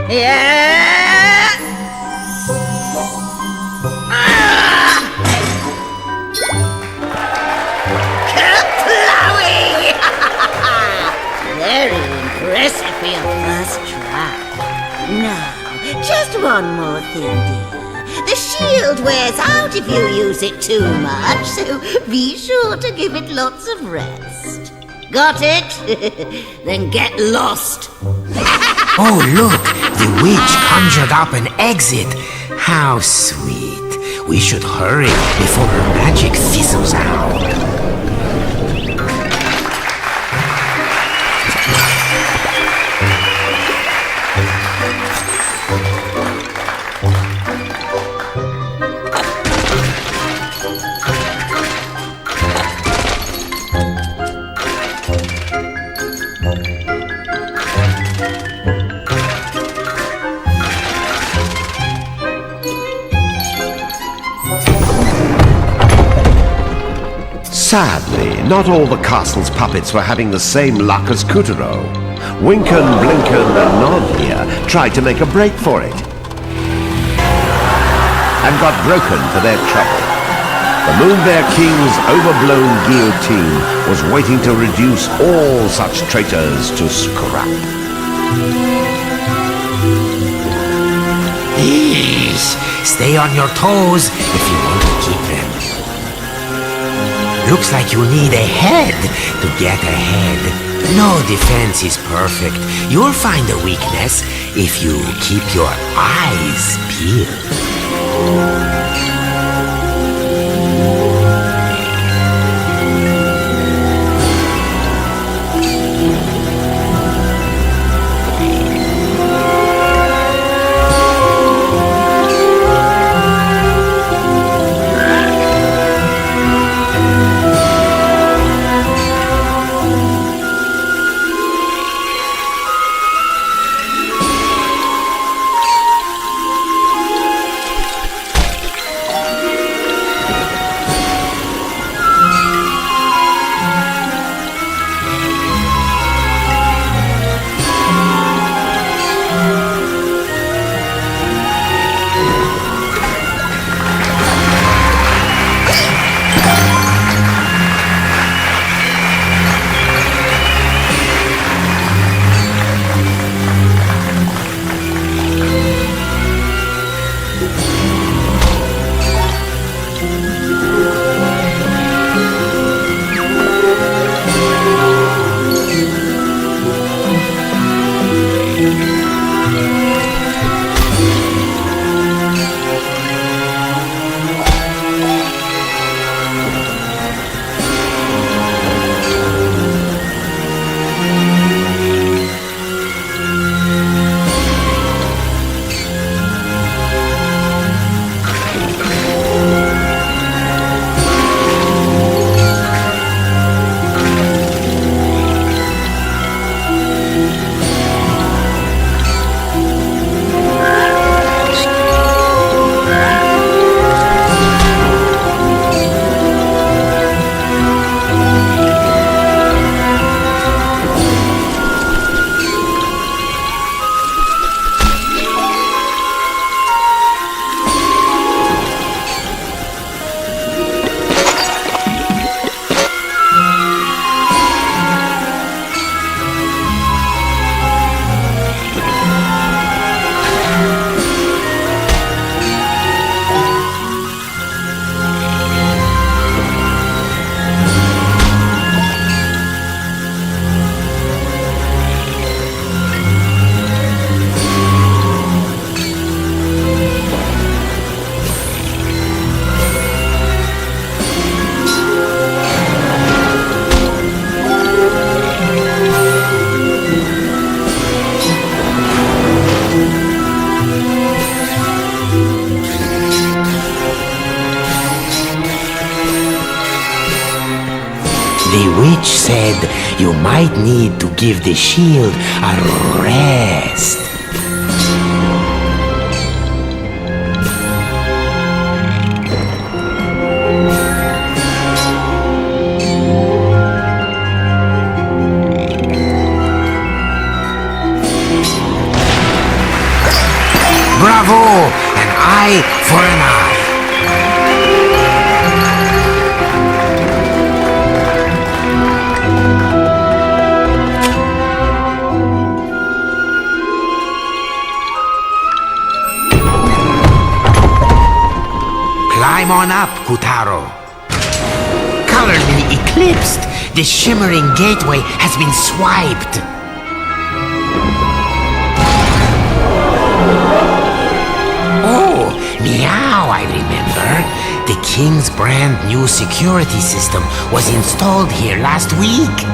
Yeah! Kerplowing! Very impressive for your first try. Now, just one more thing, dear. The shield wears out if you use it too much, so be sure to give it lots of rest. Got it? Then get lost. Oh, look! The witch conjured up an exit. How sweet. We should hurry before her magic fizzles out. Sadly, not all the castle's puppets were having the same luck as Kuturo. Winken, Blinken, and Nod here tried to make a break for it, and got broken for their trouble. The Moonbear King's overblown guillotine was waiting to reduce all such traitors to scrap. Please, stay on your toes if you want to keep them. Looks like you need a head to get ahead. No defense is perfect. You'll find a weakness if you keep your eyes peeled. The witch said you might need to give the shield a rest. Bravo! An eye for an eye. Climb on up, Kutaro. Colorly eclipsed, the shimmering gateway has been swiped. Oh, meow. I remember. The King's brand new security system was installed here last week.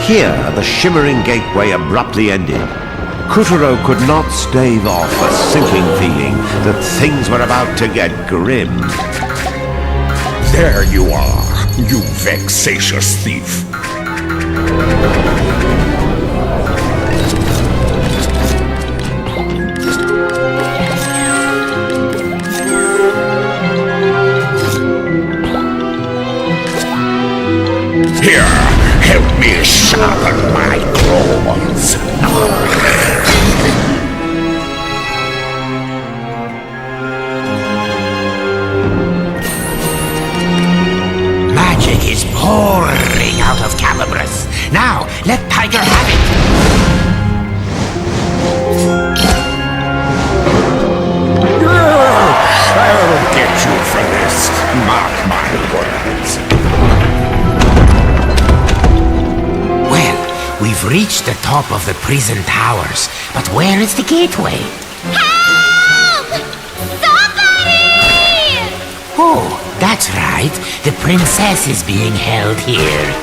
Here, the shimmering gateway abruptly ended. Kuturo could not stave off a sinking feeling that things were about to get grim. There you are, you vexatious thief. Here, help me sharpen my claws. Magic is pouring out of Calibras. Now, let Tiger have it. I'll get you for this. Mark my words. We've reached the top of the prison towers, but where is the gateway? Help! Somebody! Oh, that's right. The princess is being held here.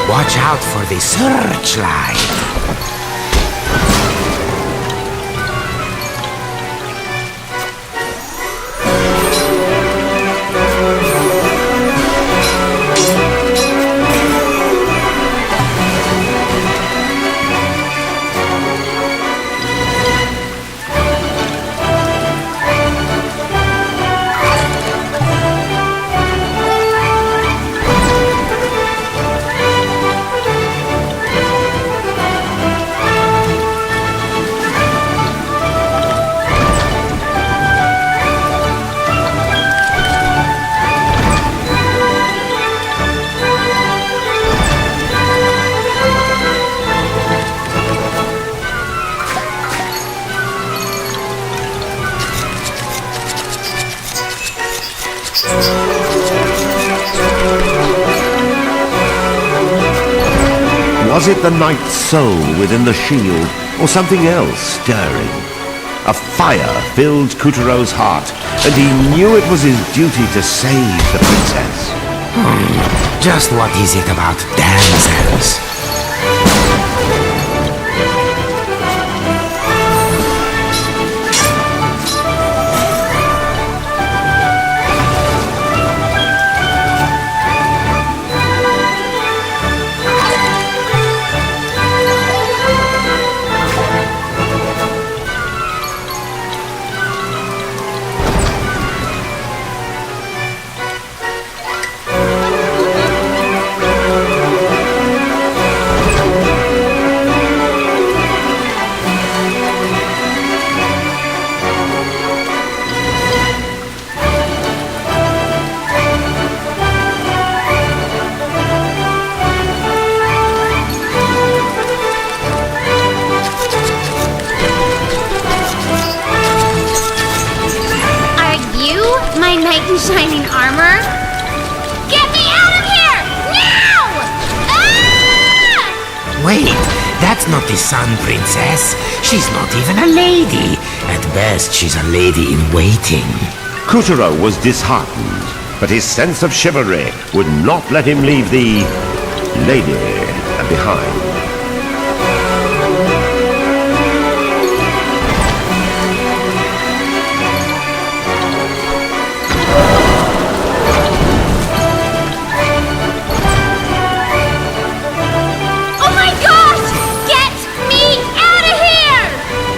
Watch out for the searchlight. Was it the knight's soul within the shield, or something else stirring? A fire filled Kutero's heart, and he knew it was his duty to save the princess. Just what is it about damsels? My knight in shining armor? Get me out of here! Now! Ah! Wait, that's not the Sun Princess. She's not even a lady. At best, she's a lady in waiting. Kutero was disheartened, but his sense of chivalry would not let him leave the lady behind.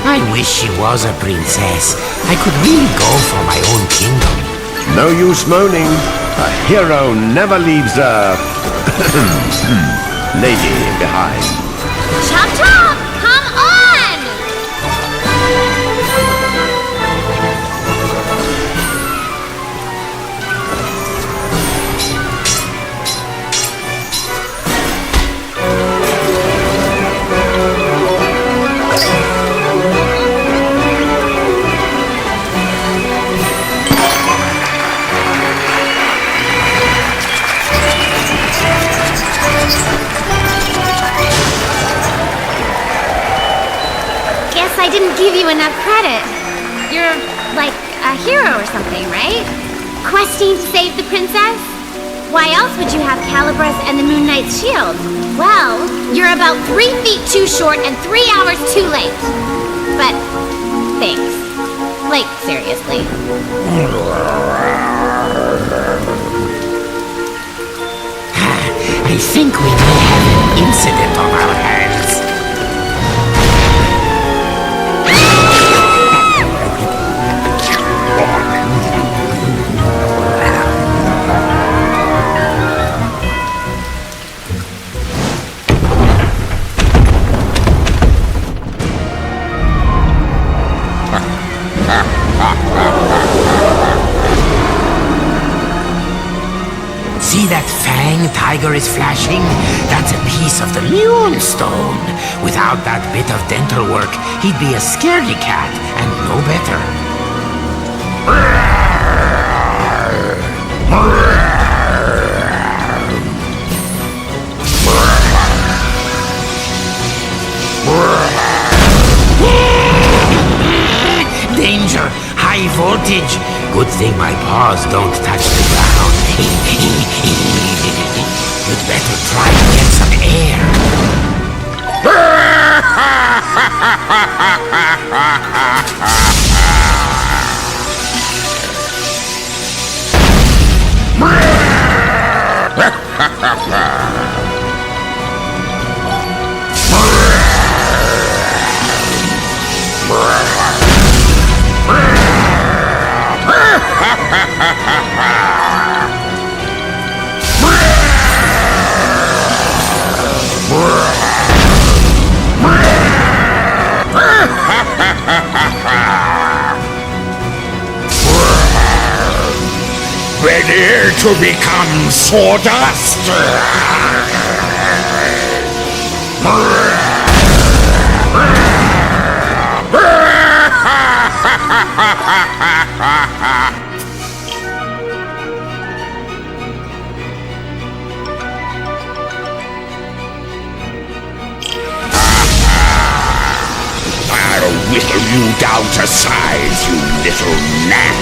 I wish she was a princess. I could really go for my own kingdom. No use moaning. A hero never leaves a lady behind. Chop chop! Come on! I didn't give you enough credit. You're like a hero or something, right? Questing to save the princess? Why else would you have Calibras and the Moon Knight's shield? Well, you're about 3 feet too short and 3 hours too late. But thanks. Like, seriously. I think we may have an incident on our hands. See that fang Tiger is flashing? That's a piece of the Moonstone. Without that bit of dental work, he'd be a scaredy cat and no better. Danger! High voltage! Good thing my paws don't touch the ground. You'd better try to get some air. Ready to become sawdust? whittle you down to size, you little gnat.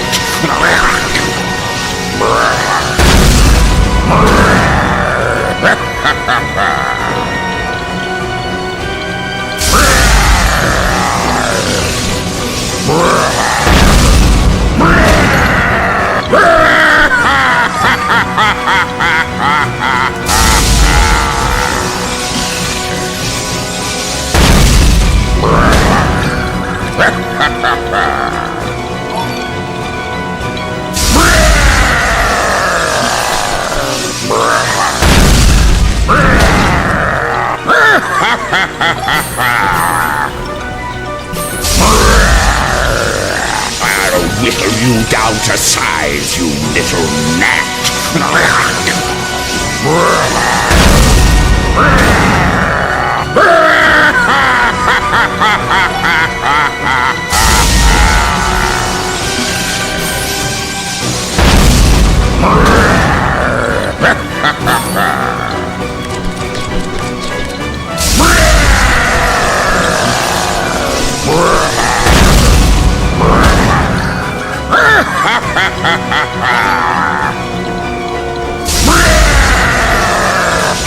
I'll whittle you down to size, you little gnat.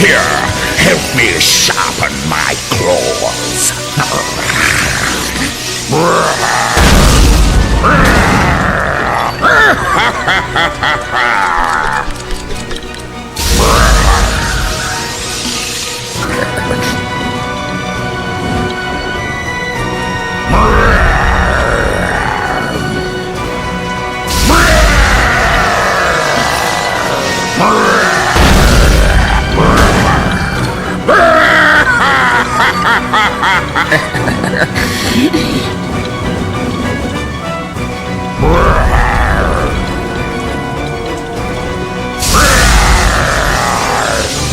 Here, help me sharpen my claws.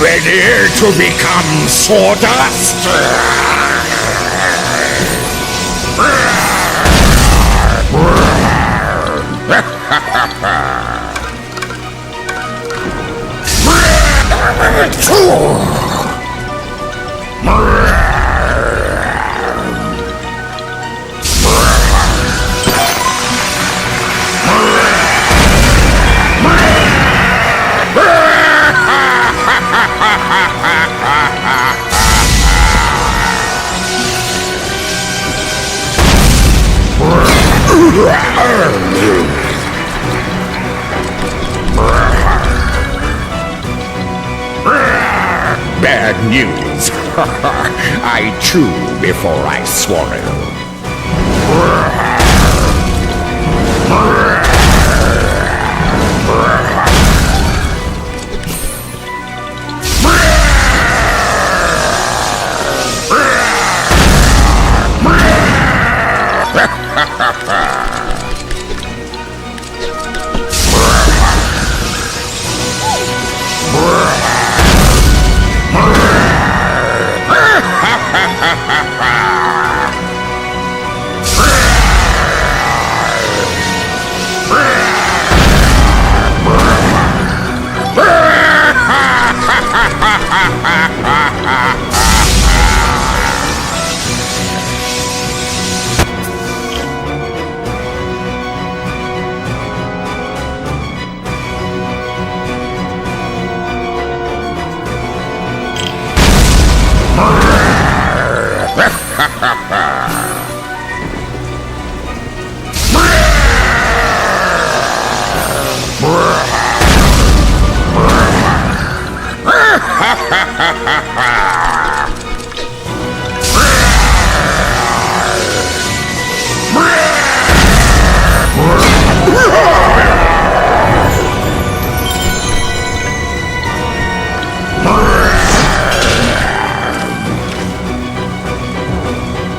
Ready to become sawdust? Bad news. I chew before I swallow.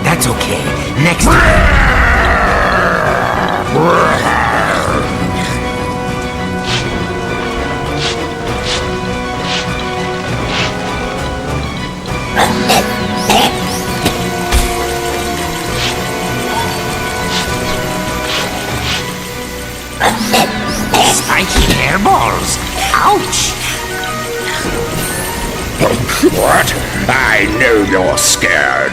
That's okay. Next time. Spiky hairballs. Ouch! What? I know you're scared.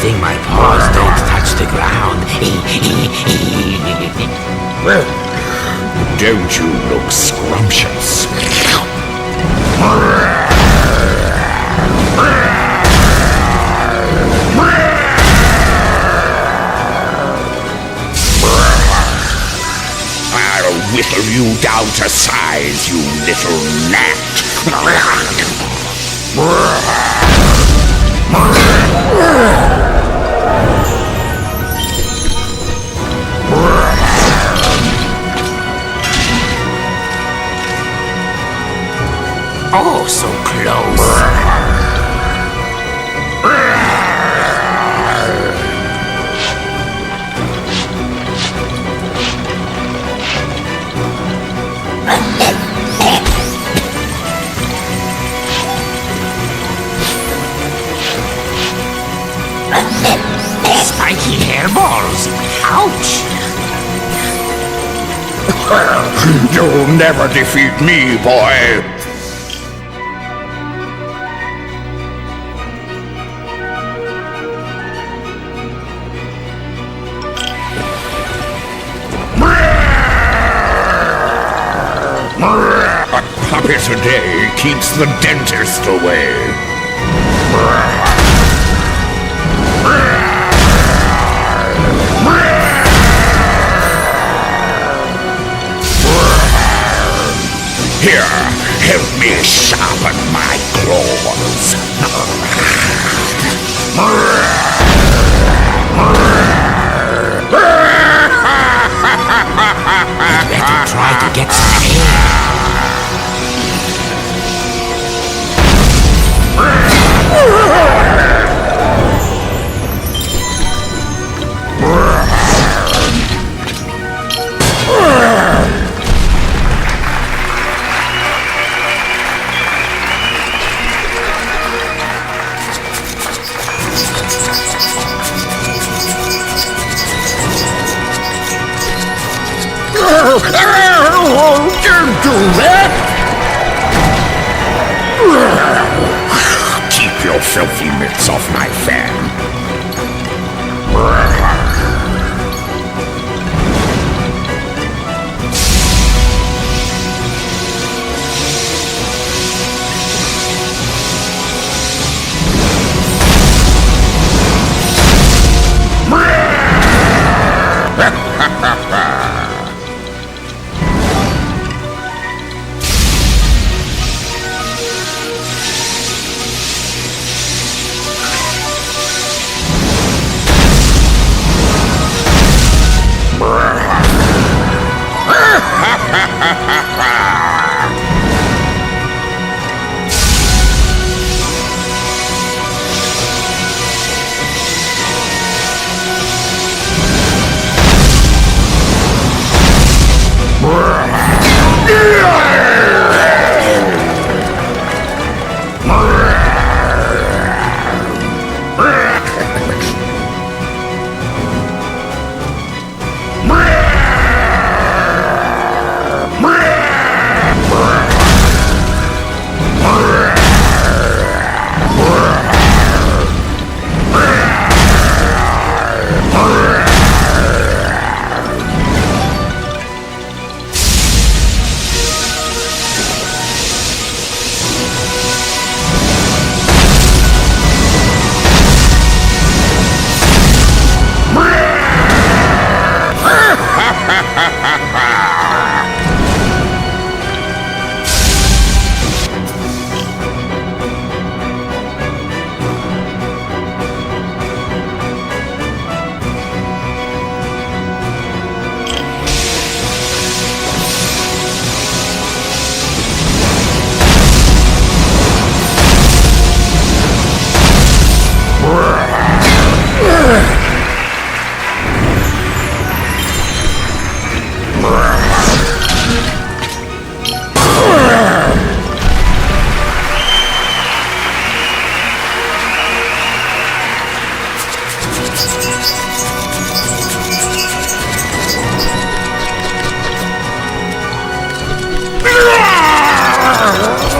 thing my paws don't touch the ground. Well, don't you look scrumptious? I'll whittle you down to size, you little gnat. Oh, so close. Spiky hairballs. Ouch! You'll never defeat me, boy. A puppet a day keeps the dentist away. Here, help me sharpen my claws. Better try to get some air. Don't do that! Keep your filthy mitts off my fan.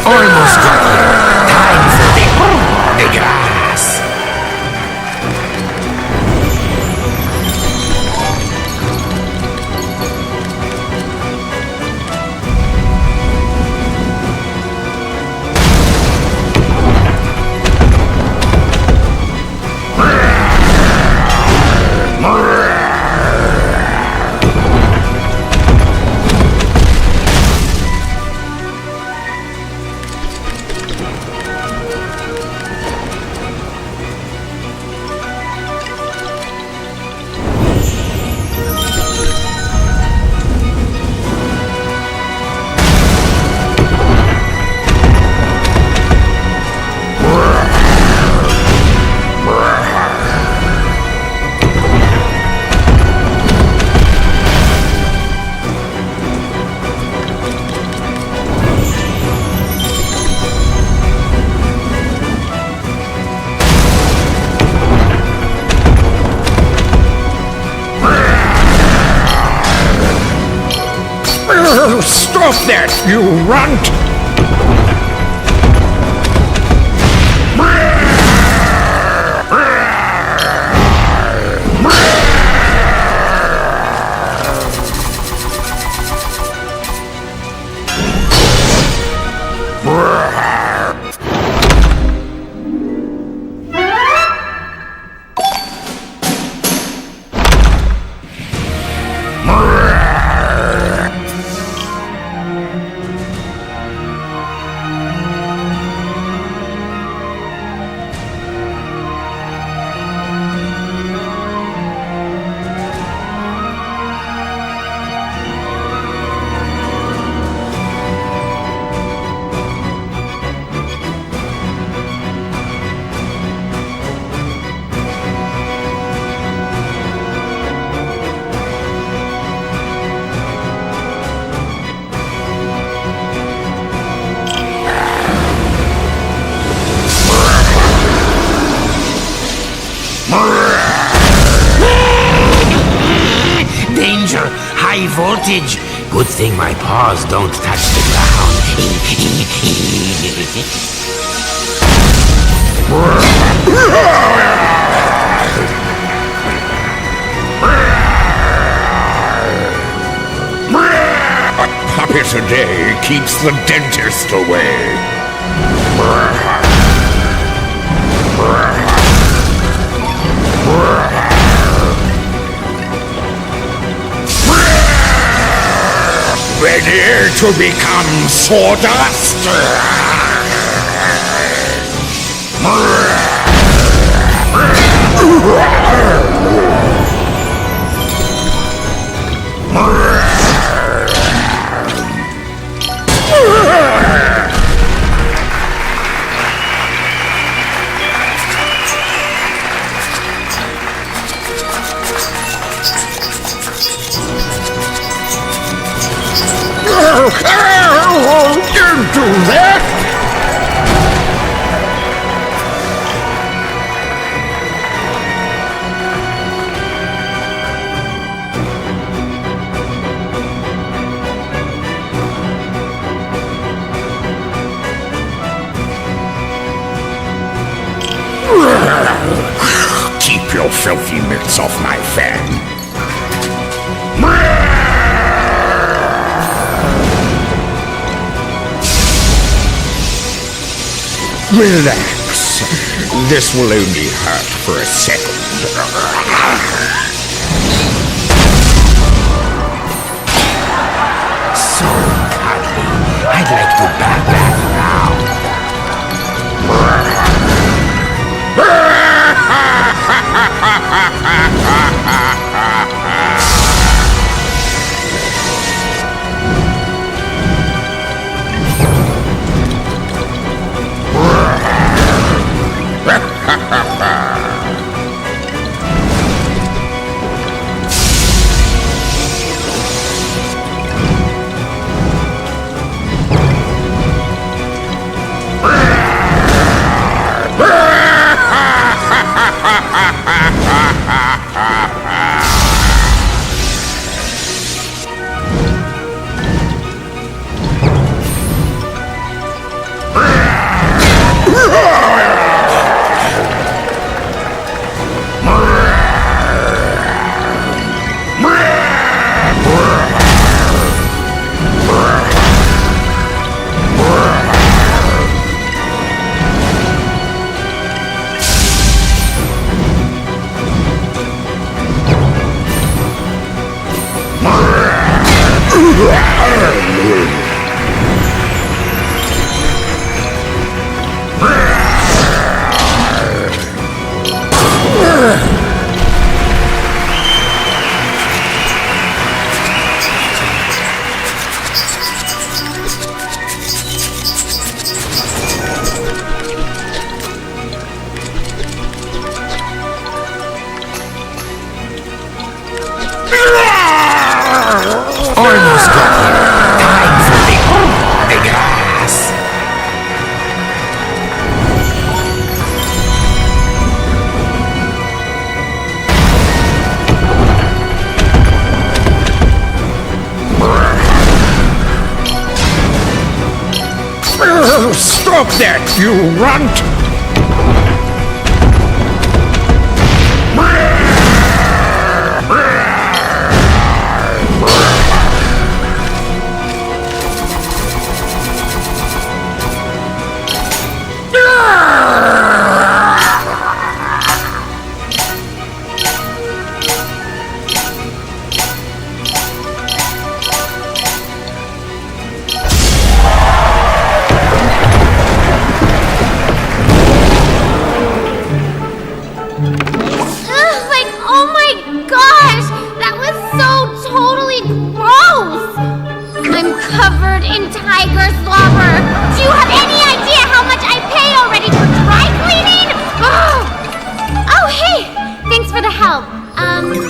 Almost got you. Time for the grass. off that, you runt! Danger! High voltage! Good thing my paws don't touch the ground. A puppet a day keeps the dentist away. Ready to become sawdust? Don't do that! Keep your filthy mitts off my fan. Relax. This will only hurt for a second. So cuddly. I'd like to bat that Stop that, you runt!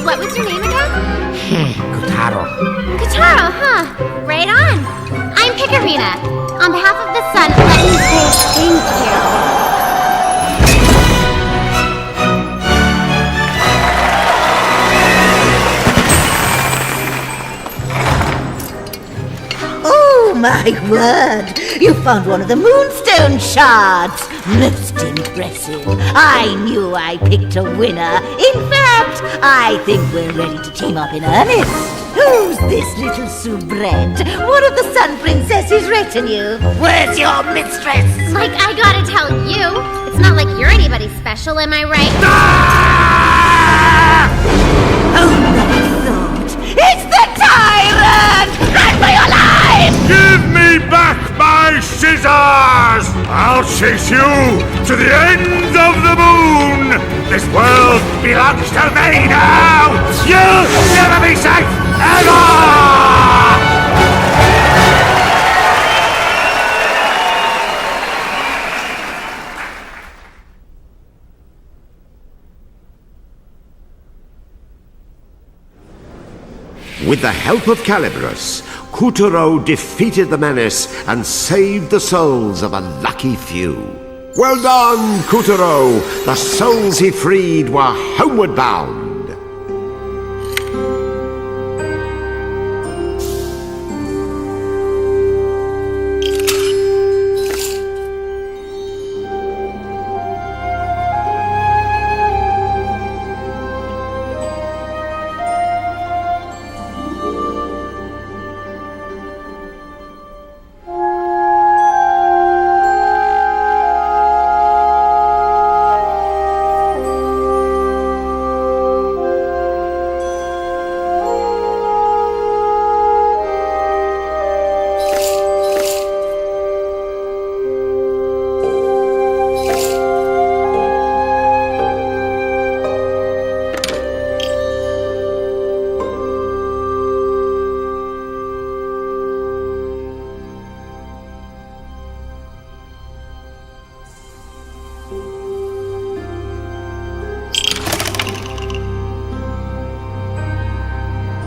What was your name again? Kotaro. Kotaro, huh? Right on. I'm Picarina. On behalf of the sun, let me say thank you. Oh, my word! You found one of the moonstone shards! Most impressive. I knew I picked a winner. In fact, I think we're ready to team up in earnest. Who's this little soubrette? One of the Sun Princess's retinue. Where's your mistress? Like, I gotta tell you, it's not like you're anybody special, am I right? Oh, my thought! It's the tyrant! Run for your life! Give me back my scissors! I'll chase you to the end of the moon! This world belongs to me now! You'll never be safe, ever! With the help of Calibros, Kuturo defeated the menace and saved the souls of a lucky few. Well done, Kuturo! The souls he freed were homeward bound.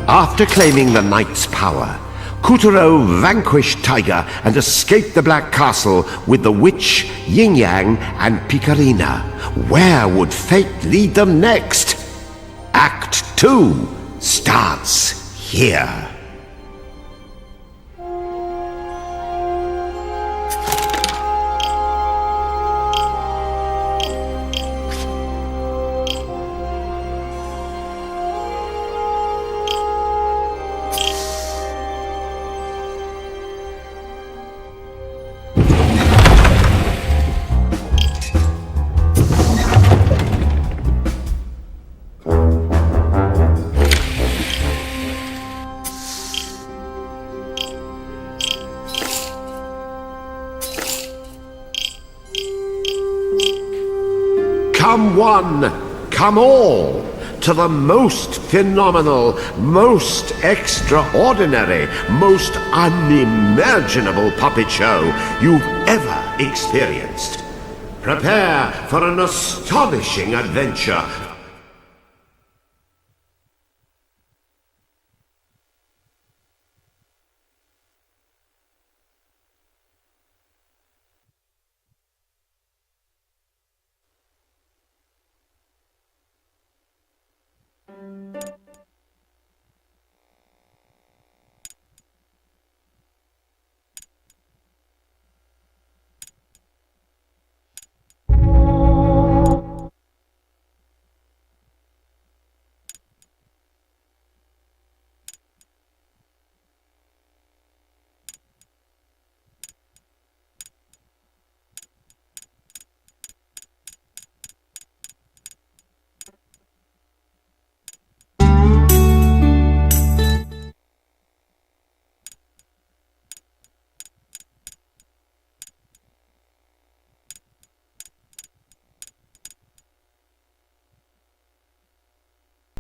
After claiming the knight's power, Kuturo vanquished Tiger and escaped the Black Castle with the witch, Yin Yang, and Picarina. Where would fate lead them next? Act 2 starts here. Come one, come all, to the most phenomenal, most extraordinary, most unimaginable puppet show you've ever experienced. Prepare for an astonishing adventure